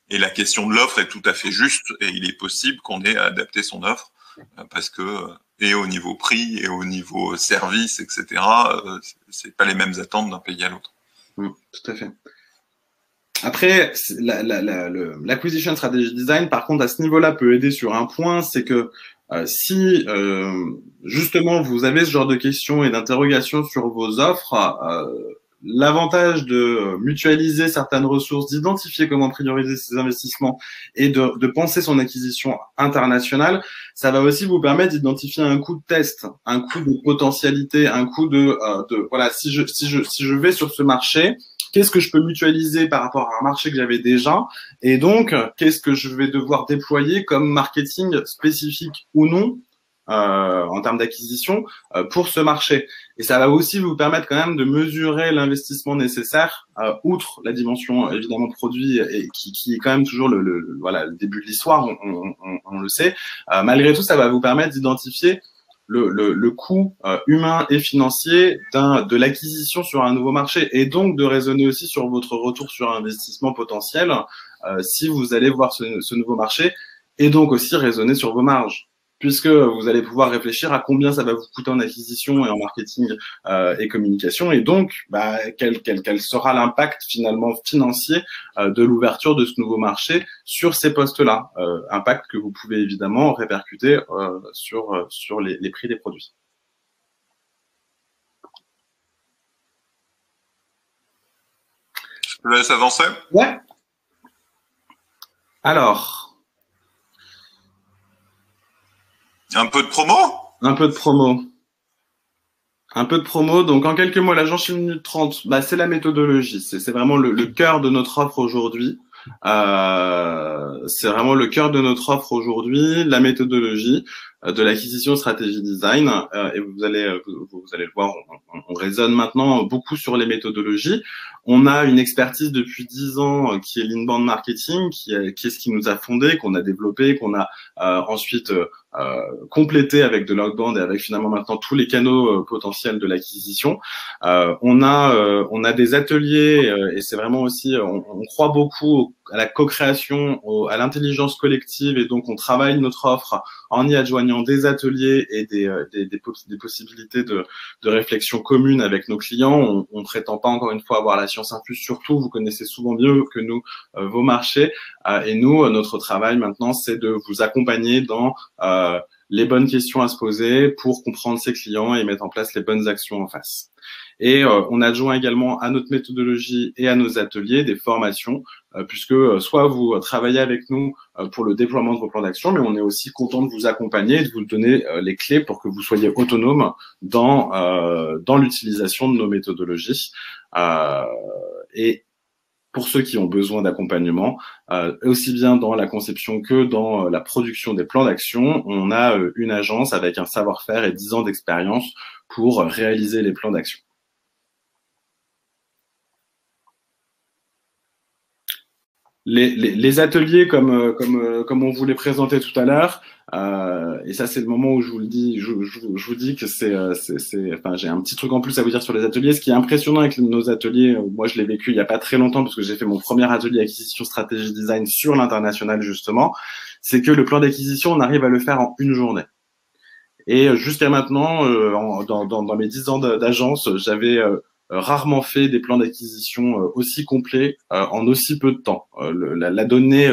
Et la question de l'offre est tout à fait juste et il est possible qu'on ait à adapter son offre parce que et au niveau prix et au niveau service, etc. C'est pas les mêmes attentes d'un pays à l'autre. Tout à fait. Après, l'acquisition strategy design, par contre, à ce niveau-là, peut aider sur un point, c'est que si justement vous avez ce genre de questions et d'interrogations sur vos offres, l'avantage de mutualiser certaines ressources, d'identifier comment prioriser ses investissements et de penser son acquisition internationale, ça va aussi vous permettre d'identifier un coût de test, un coût de potentialité, un coût de voilà, si je vais sur ce marché, qu'est-ce que je peux mutualiser par rapport à un marché que j'avais déjà? Et donc, qu'est-ce que je vais devoir déployer comme marketing spécifique ou non en termes d'acquisition pour ce marché. Et ça va aussi vous permettre quand même de mesurer l'investissement nécessaire, outre la dimension évidemment produit, et qui est quand même toujours voilà, le début de l'histoire, on le sait. Malgré tout, ça va vous permettre d'identifier le coût humain et financier de l'acquisition sur un nouveau marché, et donc de raisonner aussi sur votre retour sur investissement potentiel si vous allez voir ce nouveau marché, et donc aussi raisonner sur vos marges, puisque vous allez pouvoir réfléchir à combien ça va vous coûter en acquisition et en marketing et communication, et donc quel sera l'impact finalement financier de l'ouverture de ce nouveau marché sur ces postes-là, impact que vous pouvez évidemment répercuter sur les prix des produits. Je te laisse avancer. Ouais. Alors. Un peu de promo. Un peu de promo. Un peu de promo. Donc, en quelques mots, l'agence 1 minute 30, c'est la méthodologie. C'est vraiment le cœur de notre offre aujourd'hui. C'est vraiment le cœur de notre offre aujourd'hui, la méthodologie de l'acquisition stratégie design. Et vous allez le voir, on raisonne maintenant beaucoup sur les méthodologies. On a une expertise depuis 10 ans qui est l'inbound marketing, qui est ce qui nous a fondé, qu'on a développé, qu'on a ensuite complété avec de l'outbound et avec finalement maintenant tous les canaux potentiels de l'acquisition. On a des ateliers et c'est vraiment aussi, on croit beaucoup à la co-création, à l'intelligence collective, et donc on travaille notre offre en y adjoignant des ateliers et des possibilités de réflexion commune avec nos clients. On prétend pas encore une fois avoir la science infuse, surtout vous connaissez souvent mieux que nous vos marchés, et nous notre travail maintenant c'est de vous accompagner dans les bonnes questions à se poser pour comprendre ses clients et mettre en place les bonnes actions en face. Et on adjoint également à notre méthodologie et à nos ateliers des formations, puisque soit vous travaillez avec nous pour le déploiement de vos plans d'action, mais on est aussi content de vous accompagner et de vous donner les clés pour que vous soyez autonome dans l'utilisation de nos méthodologies. Et pour ceux qui ont besoin d'accompagnement, aussi bien dans la conception que dans la production des plans d'action, on a une agence avec un savoir-faire et 10 ans d'expérience pour réaliser les plans d'action. Les ateliers, comme on vous les présentait tout à l'heure, et ça c'est le moment où je vous le dis, je vous dis que enfin j'ai un petit truc en plus à vous dire sur les ateliers. Ce qui est impressionnant avec nos ateliers, moi je l'ai vécu il y a pas très longtemps parce que j'ai fait mon premier atelier acquisition stratégie design sur l'international justement, c'est que le plan d'acquisition on arrive à le faire en une journée. Et jusqu'à maintenant, dans mes 10 ans d'agence, j'avais rarement fait des plans d'acquisition aussi complets en aussi peu de temps. La donnée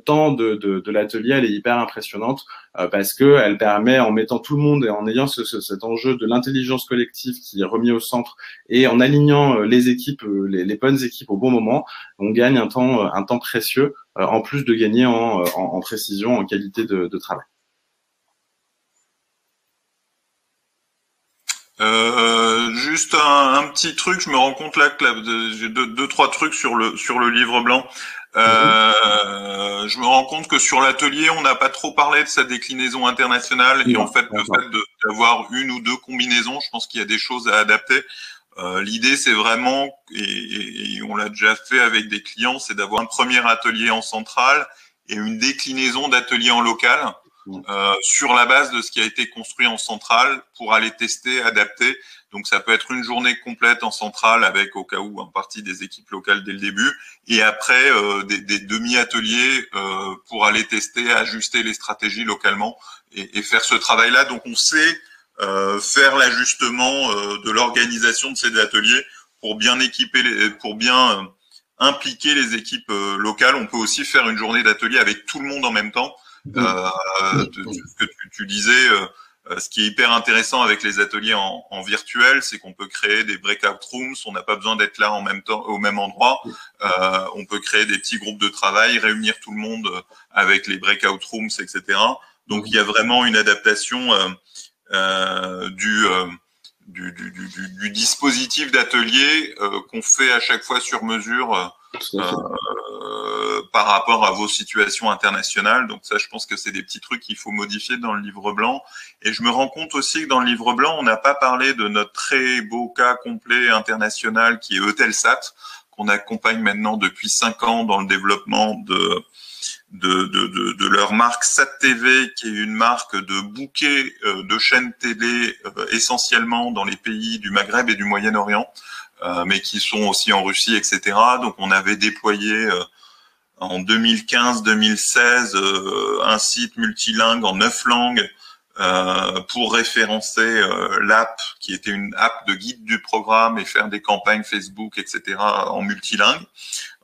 temps de l'atelier, elle est hyper impressionnante parce que elle permet, en mettant tout le monde et en ayant cet enjeu de l'intelligence collective qui est remis au centre et en alignant les équipes, les bonnes équipes au bon moment, on gagne un temps précieux en plus de gagner en précision, en qualité de travail. Juste un petit truc, je me rends compte là que j'ai deux trois trucs sur le livre blanc. Je me rends compte que sur l'atelier, on n'a pas trop parlé de sa déclinaison internationale, et en fait, le fait d'avoir une ou deux combinaisons, je pense qu'il y a des choses à adapter. L'idée, c'est vraiment, et on l'a déjà fait avec des clients, c'est d'avoir un premier atelier en centrale et une déclinaison d'atelier en local. Sur la base de ce qui a été construit en centrale pour aller tester, adapter. Donc ça peut être une journée complète en centrale avec au cas où en partie des équipes locales dès le début, et après des demi-ateliers pour aller tester, ajuster les stratégies localement et faire ce travail-là. Donc on sait faire l'ajustement de l'organisation de ces ateliers pour bien équiper, pour bien impliquer les équipes locales. On peut aussi faire une journée d'atelier avec tout le monde en même temps. Ce que tu disais, ce qui est hyper intéressant avec les ateliers en virtuel, c'est qu'on peut créer des breakout rooms, on n'a pas besoin d'être là en même temps au même endroit, on peut créer des petits groupes de travail, réunir tout le monde avec les breakout rooms, etc. Donc il y a vraiment une adaptation du dispositif d'atelier qu'on fait à chaque fois sur mesure par rapport à vos situations internationales. Donc ça, je pense que c'est des petits trucs qu'il faut modifier dans le livre blanc. Et je me rends compte aussi que dans le livre blanc, on n'a pas parlé de notre très beau cas complet international qui est Eutelsat, qu'on accompagne maintenant depuis 5 ans dans le développement de leur marque SatTV, qui est une marque de bouquets de chaînes télé essentiellement dans les pays du Maghreb et du Moyen-Orient, mais qui sont aussi en Russie, etc. Donc on avait déployé en 2015-2016 un site multilingue en 9 langues pour référencer l'app, qui était une app de guide du programme, et faire des campagnes Facebook, etc. en multilingue.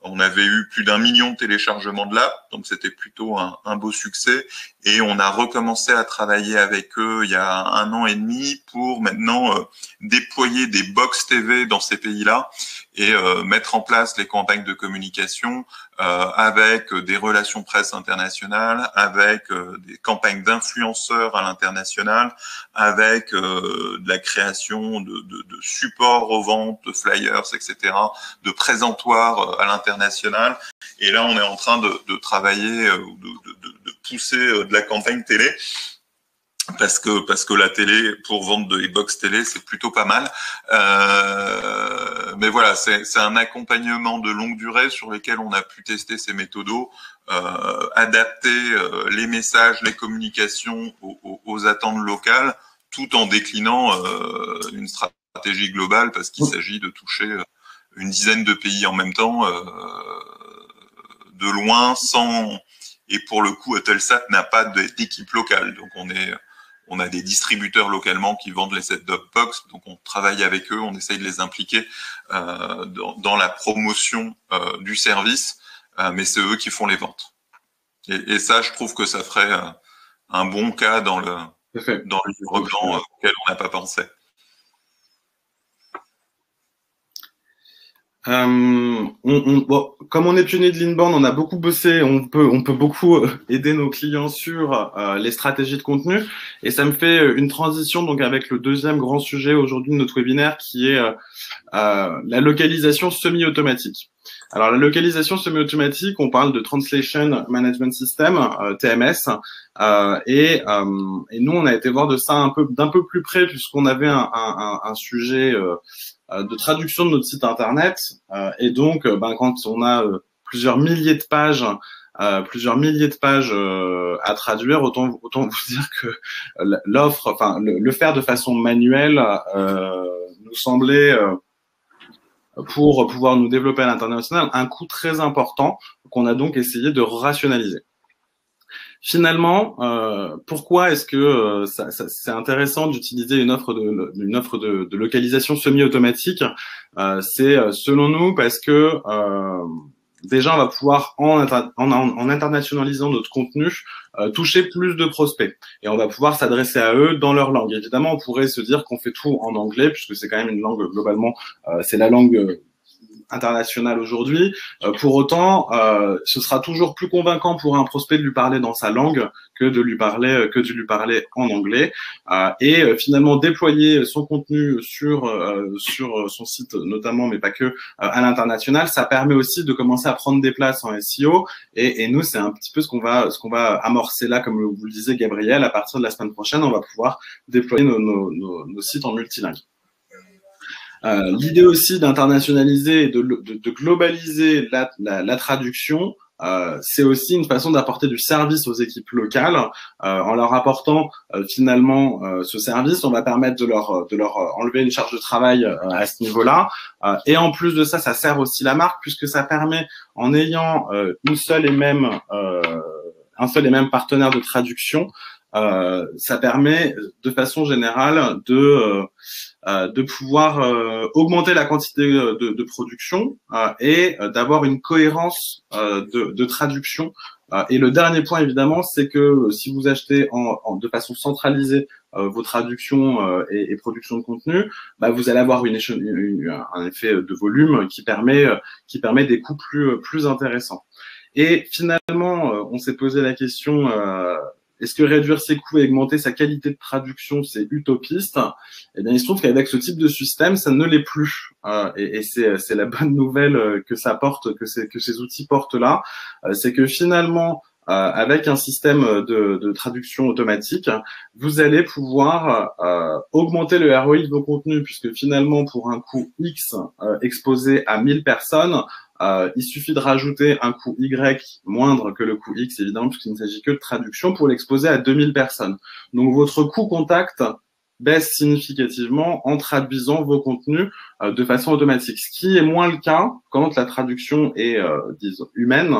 On avait eu plus d'1 million de téléchargements de l'app, donc c'était plutôt un beau succès. Et on a recommencé à travailler avec eux il y a 1 an et demi pour maintenant déployer des box TV dans ces pays-là et mettre en place les campagnes de communication avec des relations presse internationales, avec des campagnes d'influenceurs à l'international, avec de la création de supports aux ventes, de flyers, etc., de présentoirs à l'international. Et là, on est en train de travailler, de pousser de la campagne télé, parce que la télé, pour vendre des box télé, c'est plutôt pas mal. Mais voilà, c'est un accompagnement de longue durée sur lesquels on a pu tester ces méthodos, adapter les messages, les communications aux attentes locales, tout en déclinant une stratégie globale, parce qu'il s'agit de toucher une dizaine de pays en même temps, de loin, sans... Et pour le coup, Eutelsat n'a pas d'équipe locale, donc on a des distributeurs localement qui vendent les set-top box, donc on travaille avec eux, on essaye de les impliquer dans la promotion du service, mais c'est eux qui font les ventes. Et ça, je trouve que ça ferait un bon cas dans le livre blanc auquel on n'a pas pensé. Bon, comme on est pionnier de l'inbound, on a beaucoup bossé, on peut beaucoup aider nos clients sur les stratégies de contenu, et ça me fait une transition donc avec le deuxième grand sujet aujourd'hui de notre webinaire, qui est la localisation semi-automatique. Alors la localisation semi-automatique, on parle de Translation Management System, TMS, et nous on a été voir de ça d'un peu plus près, puisqu'on avait un sujet de traduction de notre site internet, et donc quand on a plusieurs milliers de pages à traduire, autant vous dire que l'offre, enfin le faire de façon manuelle nous semblait pour pouvoir nous développer à l'international un coût très important, qu'on a donc essayé de rationaliser. Finalement, pourquoi est-ce que c'est intéressant d'utiliser une offre de localisation semi-automatique? C'est selon nous parce que déjà on va pouvoir en internationalisant notre contenu toucher plus de prospects, et on va pouvoir s'adresser à eux dans leur langue. Évidemment, on pourrait se dire qu'on fait tout en anglais, puisque c'est quand même une langue globalement, c'est la langue international aujourd'hui. Pour autant, ce sera toujours plus convaincant pour un prospect de lui parler dans sa langue que de lui parler en anglais. Et finalement, déployer son contenu sur son site notamment, mais pas que, à l'international, ça permet aussi de commencer à prendre des places en SEO. Et nous, c'est un petit peu ce qu'on va amorcer là, comme vous le disiez, Gabriel. À partir de la semaine prochaine, on va pouvoir déployer nos sites en multilingue. L'idée aussi d'internationaliser et de globaliser la traduction, c'est aussi une façon d'apporter du service aux équipes locales. En leur apportant finalement ce service, on va permettre de leur enlever une charge de travail à ce niveau-là. Et en plus de ça, ça sert aussi la marque, puisque ça permet, en ayant un seul et même partenaire de traduction, ça permet de façon générale de pouvoir augmenter la quantité de production et d'avoir une cohérence de traduction. Et le dernier point, évidemment, c'est que si vous achetez de façon centralisée vos traductions et production de contenu, vous allez avoir un effet de volume qui permet des coûts plus intéressants. Et finalement, on s'est posé la question est-ce que réduire ses coûts et augmenter sa qualité de traduction, c'est utopiste? Eh bien, il se trouve qu'avec ce type de système, ça ne l'est plus. Et c'est la bonne nouvelle que ça porte, que ces outils portent là, c'est que finalement, avec un système de traduction automatique, vous allez pouvoir augmenter le ROI de vos contenus, puisque finalement, pour un coût X exposé à 1000 personnes, il suffit de rajouter un coût Y moindre que le coût X, évidemment, puisqu'il ne s'agit que de traduction, pour l'exposer à 2000 personnes. Donc, votre coût contact baisse significativement en traduisant vos contenus de façon automatique. Ce qui est moins le cas quand la traduction est, disons, humaine,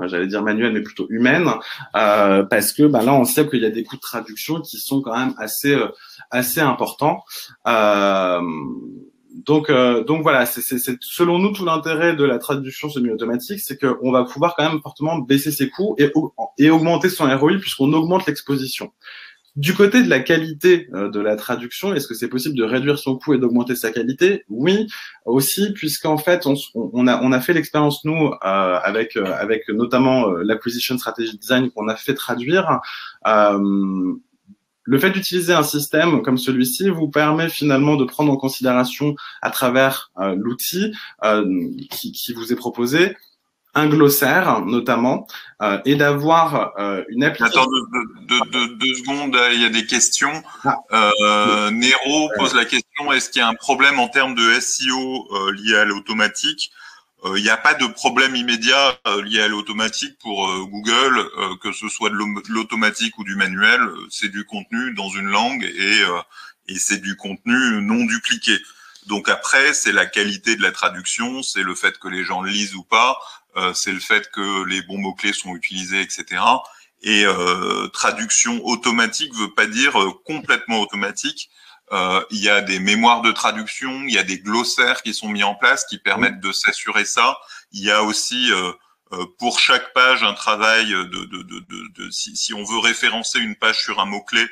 j'allais dire manuelle, mais plutôt humaine, parce que là, on sait qu'il y a des coûts de traduction qui sont quand même assez importants. Donc voilà, c'est selon nous tout l'intérêt de la traduction semi-automatique, c'est qu'on va pouvoir quand même fortement baisser ses coûts et augmenter son ROI puisqu'on augmente l'exposition. Du côté de la qualité de la traduction, est-ce que c'est possible de réduire son coût et d'augmenter sa qualité? Oui, aussi, puisqu'en fait, on a fait l'expérience, nous, avec notamment l'acquisition strategy design qu'on a fait traduire. Le fait d'utiliser un système comme celui-ci vous permet finalement de prendre en considération à travers l'outil qui vous est proposé, un glossaire notamment, et d'avoir une application. Attends deux secondes, il y a des questions. Nero pose la question, est-ce qu'il y a un problème en termes de SEO lié à l'automatique? Il n'y a pas de problème immédiat lié à l'automatique pour Google, que ce soit de l'automatique ou du manuel, c'est du contenu dans une langue et c'est du contenu non dupliqué. Donc après, c'est la qualité de la traduction, c'est le fait que les gens lisent ou pas, c'est le fait que les bons mots-clés sont utilisés, etc. Et traduction automatique veut pas dire complètement automatique. Il y a des mémoires de traduction, il y a des glossaires qui sont mis en place qui permettent de s'assurer ça. Il y a aussi pour chaque page un travail si on veut référencer une page sur un mot-clé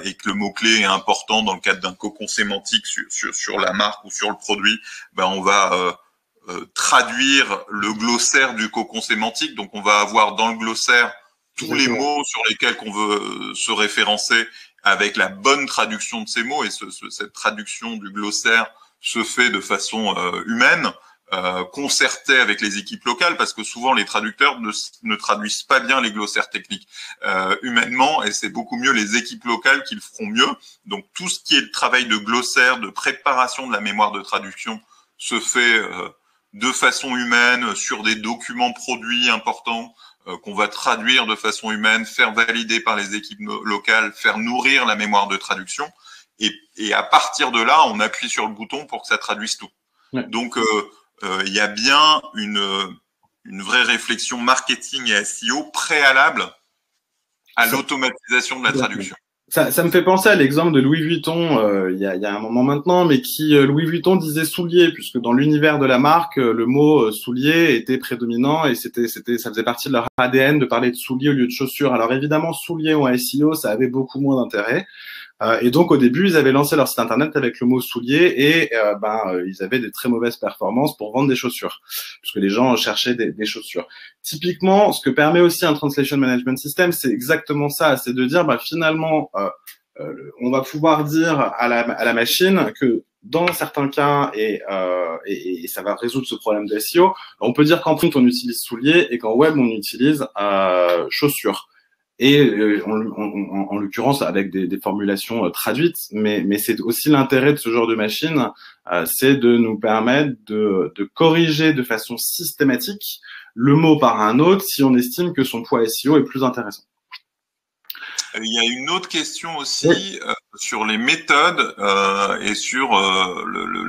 et que le mot-clé est important dans le cadre d'un cocon sémantique sur la marque ou sur le produit, on va traduire le glossaire du cocon sémantique. Donc on va avoir dans le glossaire tous les mots sur lesquels qu'on veut se référencer avec la bonne traduction de ces mots, et cette traduction du glossaire se fait de façon humaine, concertée avec les équipes locales, parce que souvent les traducteurs ne traduisent pas bien les glossaires techniques humainement, et c'est beaucoup mieux les équipes locales qui le feront mieux. Donc tout ce qui est le travail de glossaire, de préparation de la mémoire de traduction se fait de façon humaine sur des documents produits importants, qu'on va traduire de façon humaine, faire valider par les équipes locales, faire nourrir la mémoire de traduction. Et à partir de là, on appuie sur le bouton pour que ça traduise tout. Ouais. Donc, il y a bien une vraie réflexion marketing et SEO préalable à l'automatisation de la traduction. Ça me fait penser à l'exemple de Louis Vuitton il y a un moment maintenant, mais Louis Vuitton disait soulier, puisque dans l'univers de la marque, le mot soulier était prédominant et ça faisait partie de leur ADN de parler de soulier au lieu de chaussures. Alors évidemment, soulier en SEO, ça avait beaucoup moins d'intérêt. Et donc au début, ils avaient lancé leur site internet avec le mot soulier et ils avaient des très mauvaises performances pour vendre des chaussures, puisque les gens cherchaient des chaussures. Typiquement, ce que permet aussi un translation management system, c'est exactement ça, c'est de dire finalement, on va pouvoir dire à la machine que dans certains cas, et ça va résoudre ce problème de SEO, on peut dire qu'en print on utilise soulier et qu'en web on utilise chaussures. Et en l'occurrence avec des formulations traduites, mais c'est aussi l'intérêt de ce genre de machine, c'est de nous permettre de corriger de façon systématique le mot par un autre si on estime que son poids SEO est plus intéressant. Il y a une autre question aussi sur les méthodes et sur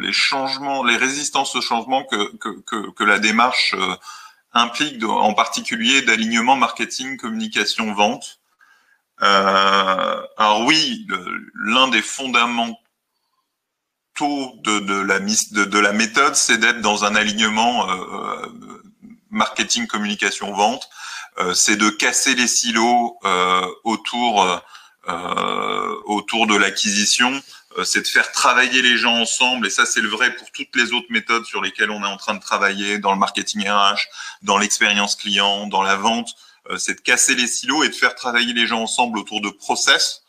les changements, les résistances au changement que la démarche implique en particulier d'alignement marketing, communication, vente. Alors oui, l'un des fondamentaux de la méthode, c'est d'être dans un alignement marketing, communication, vente. C'est de casser les silos autour de l'acquisition. C'est de faire travailler les gens ensemble, et ça c'est le vrai pour toutes les autres méthodes sur lesquelles on est en train de travailler, dans le marketing RH, dans l'expérience client, dans la vente. c'est de casser les silos et de faire travailler les gens ensemble autour de process,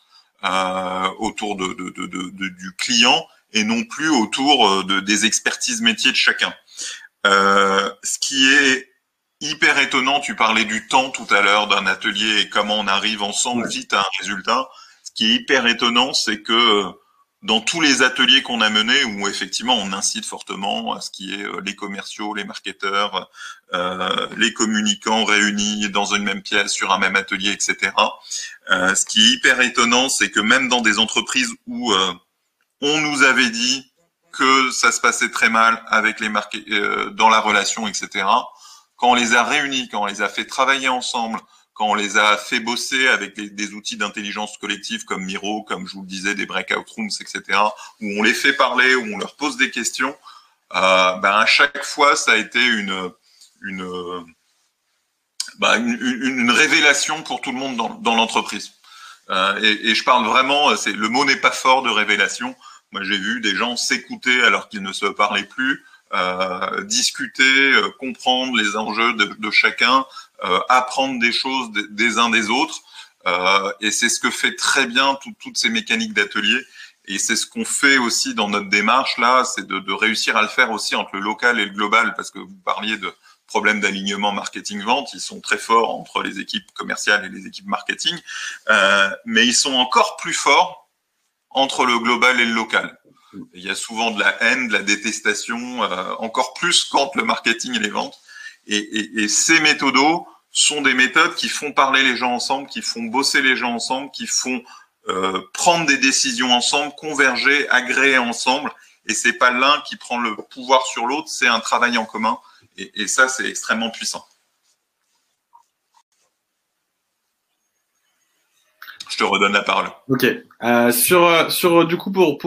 autour du client et non plus autour des expertises métiers de chacun. Ce qui est hyper étonnant, tu parlais du temps tout à l'heure d'un atelier et comment on arrive ensemble vite à un résultat. Ce qui est hyper étonnant, c'est que dans tous les ateliers qu'on a menés, où effectivement on incite fortement à ce qui est les commerciaux, les marketeurs, les communicants réunis dans une même pièce, sur un même atelier, etc. Ce qui est hyper étonnant, c'est que même dans des entreprises où on nous avait dit que ça se passait très mal avec les dans la relation, etc., quand on les a réunis, quand on les a fait travailler ensemble, quand on les a fait bosser avec des outils d'intelligence collective comme Miro, comme je vous le disais, des breakout rooms, etc., où on les fait parler, où on leur pose des questions, à chaque fois, ça a été une révélation pour tout le monde dans l'entreprise. Et je parle vraiment, le mot n'est pas fort de révélation. Moi, j'ai vu des gens s'écouter alors qu'ils ne se parlaient plus, discuter, comprendre les enjeux de chacun, apprendre des choses des uns des autres. Et c'est ce que fait très bien toutes ces mécaniques d'atelier. Et c'est ce qu'on fait aussi dans notre démarche là, c'est de réussir à le faire aussi entre le local et le global, parce que vous parliez de problèmes d'alignement marketing-vente, ils sont très forts entre les équipes commerciales et les équipes marketing, mais ils sont encore plus forts entre le global et le local. Il y a souvent de la haine, de la détestation, encore plus qu'entre le marketing et les ventes. Et ces méthodos sont des méthodes qui font parler les gens ensemble, qui font bosser les gens ensemble, qui font prendre des décisions ensemble, converger, agréer ensemble. Et c'est pas l'un qui prend le pouvoir sur l'autre, c'est un travail en commun. Et ça, c'est extrêmement puissant. Je te redonne la parole. Ok. Sur du coup pour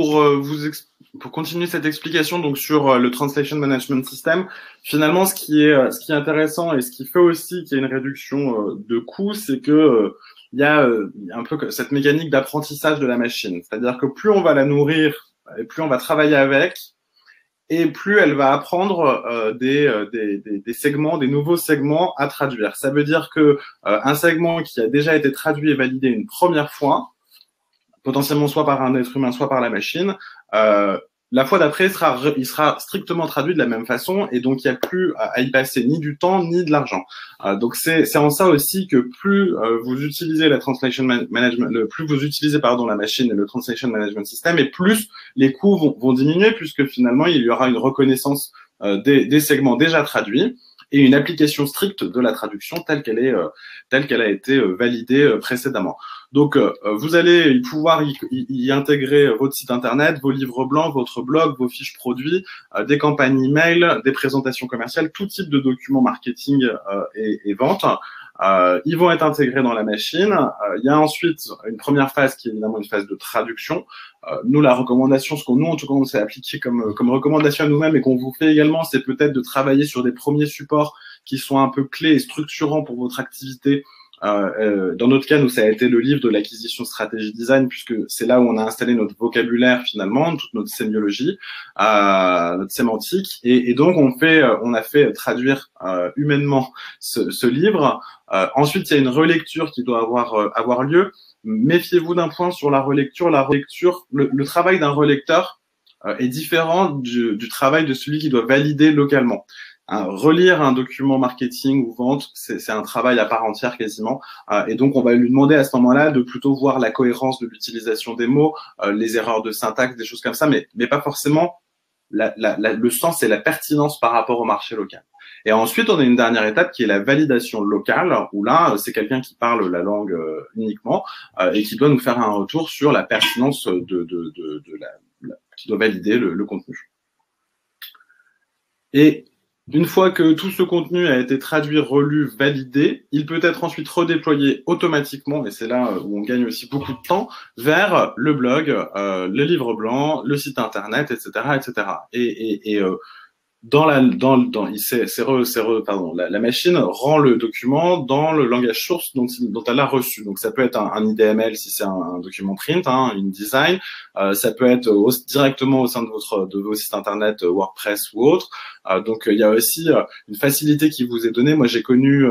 continuer cette explication donc sur le Translation Management System, finalement ce qui est intéressant et ce qui fait aussi qu'il y a une réduction de coûts, c'est que il y a un peu cette mécanique d'apprentissage de la machine. C'est-à-dire que plus on va la nourrir et plus on va travailler avec, et plus elle va apprendre des segments, des nouveaux segments à traduire. Ça veut dire que un segment qui a déjà été traduit et validé une première fois, potentiellement soit par un être humain, soit par la machine, la fois d'après, il sera strictement traduit de la même façon, et donc il n'y a plus à y passer ni du temps ni de l'argent. Donc c'est en ça aussi que plus vous utilisez la translation management, plus vous utilisez la machine et le translation management system, et plus les coûts vont diminuer, puisque finalement il y aura une reconnaissance des segments déjà traduits et une application stricte de la traduction telle qu'elle a été validée précédemment. Donc, vous allez pouvoir y intégrer votre site internet, vos livres blancs, votre blog, vos fiches produits, des campagnes email, des présentations commerciales, tout type de documents marketing et vente. Ils vont être intégrés dans la machine. Il y a ensuite une première phase qui est évidemment une phase de traduction. Nous, la recommandation, ce qu'on nous, en tout cas, on s'est appliqué comme recommandation à nous-mêmes et qu'on vous fait également, c'est peut-être de travailler sur des premiers supports qui sont un peu clés et structurants pour votre activité. Dans notre cas, nous, ça a été le livre de l'acquisition stratégie design, puisque c'est là où on a installé notre vocabulaire finalement, toute notre sémiologie, notre sémantique, et donc on a fait traduire humainement ce livre. Ensuite, il y a une relecture qui doit avoir lieu. Méfiez-vous d'un point sur la relecture. Le travail d'un relecteur est différent du travail de celui qui doit valider localement. Relire un document marketing ou vente, c'est un travail à part entière quasiment, et donc on va lui demander à ce moment-là de plutôt voir la cohérence de l'utilisation des mots, les erreurs de syntaxe, des choses comme ça, mais pas forcément le sens et la pertinence par rapport au marché local. Et ensuite, on a une dernière étape qui est la validation locale, où là, c'est quelqu'un qui parle la langue uniquement et qui doit nous faire un retour sur la pertinence qui doit valider le contenu. Et une fois que tout ce contenu a été traduit, relu, validé, il peut être ensuite redéployé automatiquement, et c'est là où on gagne aussi beaucoup de temps, vers le blog, le livre blanc, le site internet, etc., etc. Et la machine rend le document dans le langage source dont elle l'a reçu. Donc ça peut être un IDML si c'est un document print, hein, une design. Ça peut être directement au sein de vos sites internet WordPress ou autres. Donc il y a aussi une facilité qui vous est donnée. Moi j'ai connu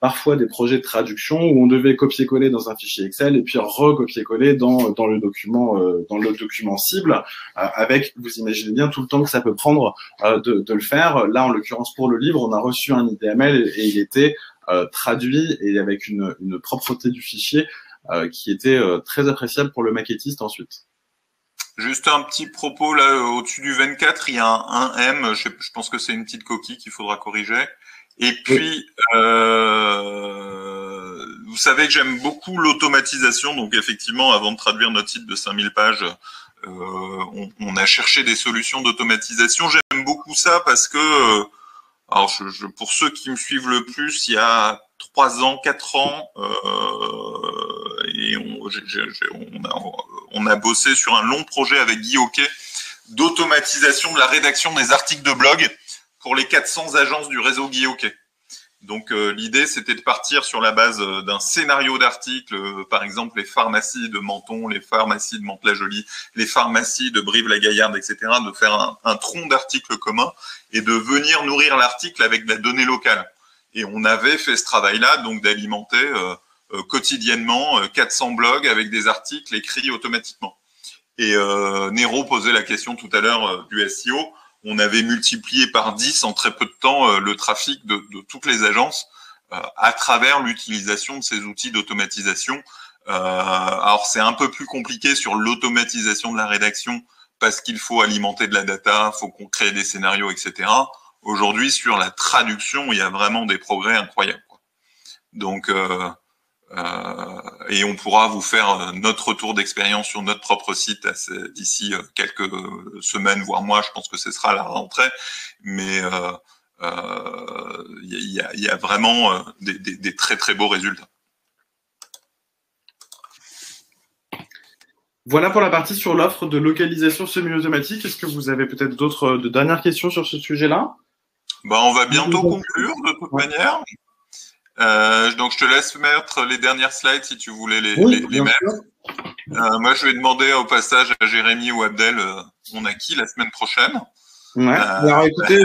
parfois des projets de traduction où on devait copier-coller dans un fichier Excel et puis recopier-coller dans le document cible, avec, vous imaginez bien tout le temps que ça peut prendre de le faire. Là, en l'occurrence, pour le livre, on a reçu un IDML et il était traduit et avec une propreté du fichier qui était très appréciable pour le maquettiste ensuite. Juste un petit propos, là, au-dessus du 24, il y a un M, je pense que c'est une petite coquille qu'il faudra corriger. Et puis, vous savez que j'aime beaucoup l'automatisation, donc effectivement, avant de traduire notre site de 5000 pages, on a cherché des solutions d'automatisation. J'aime beaucoup ça parce que, alors pour ceux qui me suivent le plus, il y a 3 ans, 4 ans, et on a bossé sur un long projet avec Guy Hockey d'automatisation de la rédaction des articles de blog pour les 400 agences du réseau Guy Hockey. Donc l'idée, c'était de partir sur la base d'un scénario d'article, par exemple les pharmacies de Menton, les pharmacies de Mantes-la-Jolie, les pharmacies de Brive-la-Gaillarde, etc., de faire un tronc d'articles communs et de venir nourrir l'article avec de la donnée locale. Et on avait fait ce travail-là, donc d'alimenter quotidiennement 400 blogs avec des articles écrits automatiquement. Et Nero posait la question tout à l'heure du SEO. On avait multiplié par 10 en très peu de temps le trafic de toutes les agences à travers l'utilisation de ces outils d'automatisation. Alors c'est un peu plus compliqué sur l'automatisation de la rédaction parce qu'il faut alimenter de la data, il faut qu'on crée des scénarios, etc. Aujourd'hui, sur la traduction, il y a vraiment des progrès incroyables, quoi. Donc, et on pourra vous faire notre retour d'expérience sur notre propre site d'ici quelques semaines, voire mois. Je pense que ce sera à la rentrée, mais il y a vraiment des très très beaux résultats. Voilà pour la partie sur l'offre de localisation semi-automatique. Est-ce que vous avez peut-être de dernières questions sur ce sujet-là? On va bientôt conclure de toute manière. Donc, je te laisse mettre les dernières slides si tu voulais les mettre. Moi, je vais demander au passage à Jérémy ou Abdel, on a qui la semaine prochaine? Ouais. Alors, écoutez,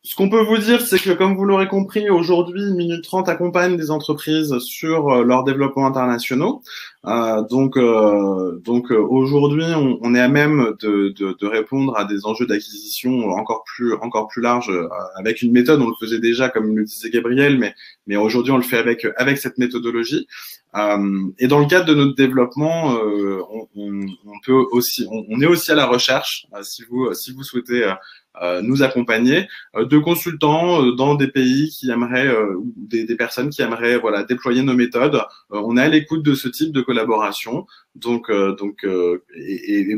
ce qu'on peut vous dire, c'est que comme vous l'aurez compris, aujourd'hui, Minute 30 accompagne des entreprises sur leur développement internationaux. Donc aujourd'hui, on est à même de répondre à des enjeux d'acquisition encore plus larges avec une méthode. On le faisait déjà, comme le disait Gabriel, mais aujourd'hui, on le fait avec cette méthodologie. Et dans le cadre de notre développement, on peut aussi, on est aussi à la recherche, si vous souhaitez nous accompagner, de consultants dans des pays qui aimeraient, ou des personnes qui aimeraient déployer nos méthodes. On est à l'écoute de ce type de collaboration. Donc,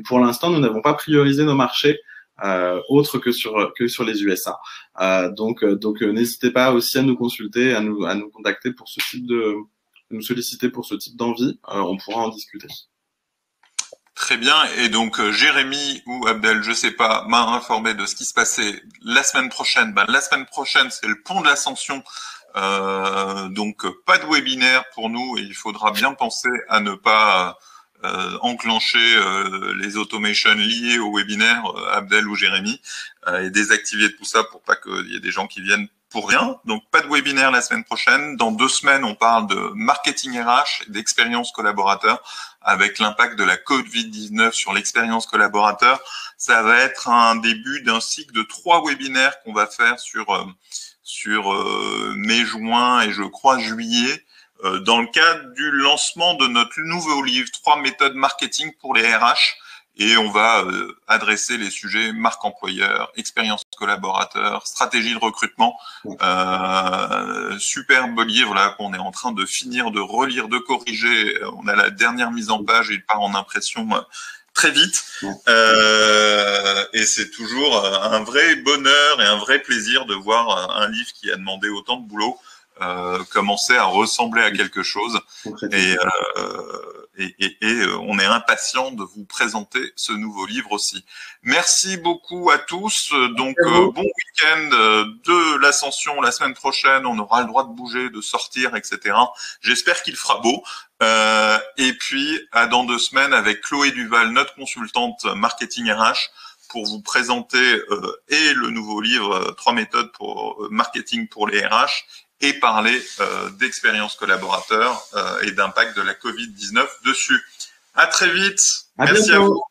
pour l'instant, nous n'avons pas priorisé nos marchés autres que sur les USA. Donc n'hésitez pas aussi à nous consulter, à nous contacter pour ce type nous solliciter pour ce type d'envie. On pourra en discuter. Très bien. Et donc, Jérémy ou Abdel, je sais pas, m'a informé de ce qui se passait la semaine prochaine. La semaine prochaine, c'est le pont de l'Ascension. Donc, pas de webinaire pour nous et il faudra bien penser à ne pas enclencher les automations liées au webinaire, Abdel ou Jérémy, et désactiver tout ça pour pas qu'il y ait des gens qui viennent pour rien. Donc, pas de webinaire la semaine prochaine. Dans 2 semaines, on parle de marketing RH et d'expérience collaborateur avec l'impact de la Covid-19 sur l'expérience collaborateur. Ça va être un début d'un cycle de 3 webinaires qu'on va faire sur mai, juin et je crois juillet, dans le cadre du lancement de notre nouveau livre, 3 méthodes marketing pour les RH. Et on va adresser les sujets marque employeur, expérience collaborateur, stratégie de recrutement. Superbe livre là qu'on est en train de finir de relire, de corriger. On a la dernière mise en page, il part en impression très vite. Et c'est toujours un vrai bonheur et un vrai plaisir de voir un livre qui a demandé autant de boulot commencer à ressembler à quelque chose. on est impatient de vous présenter ce nouveau livre aussi. Merci beaucoup à tous. Donc, bon week-end de l'Ascension la semaine prochaine. On aura le droit de bouger, de sortir, etc. J'espère qu'il fera beau. Et puis, à dans 2 semaines avec Chloé Duval, notre consultante marketing RH, pour vous présenter et le nouveau livre 3 méthodes pour marketing pour les RH et parler d'expérience collaborateur et d'impact de la Covid-19 dessus. À très vite. Merci à vous.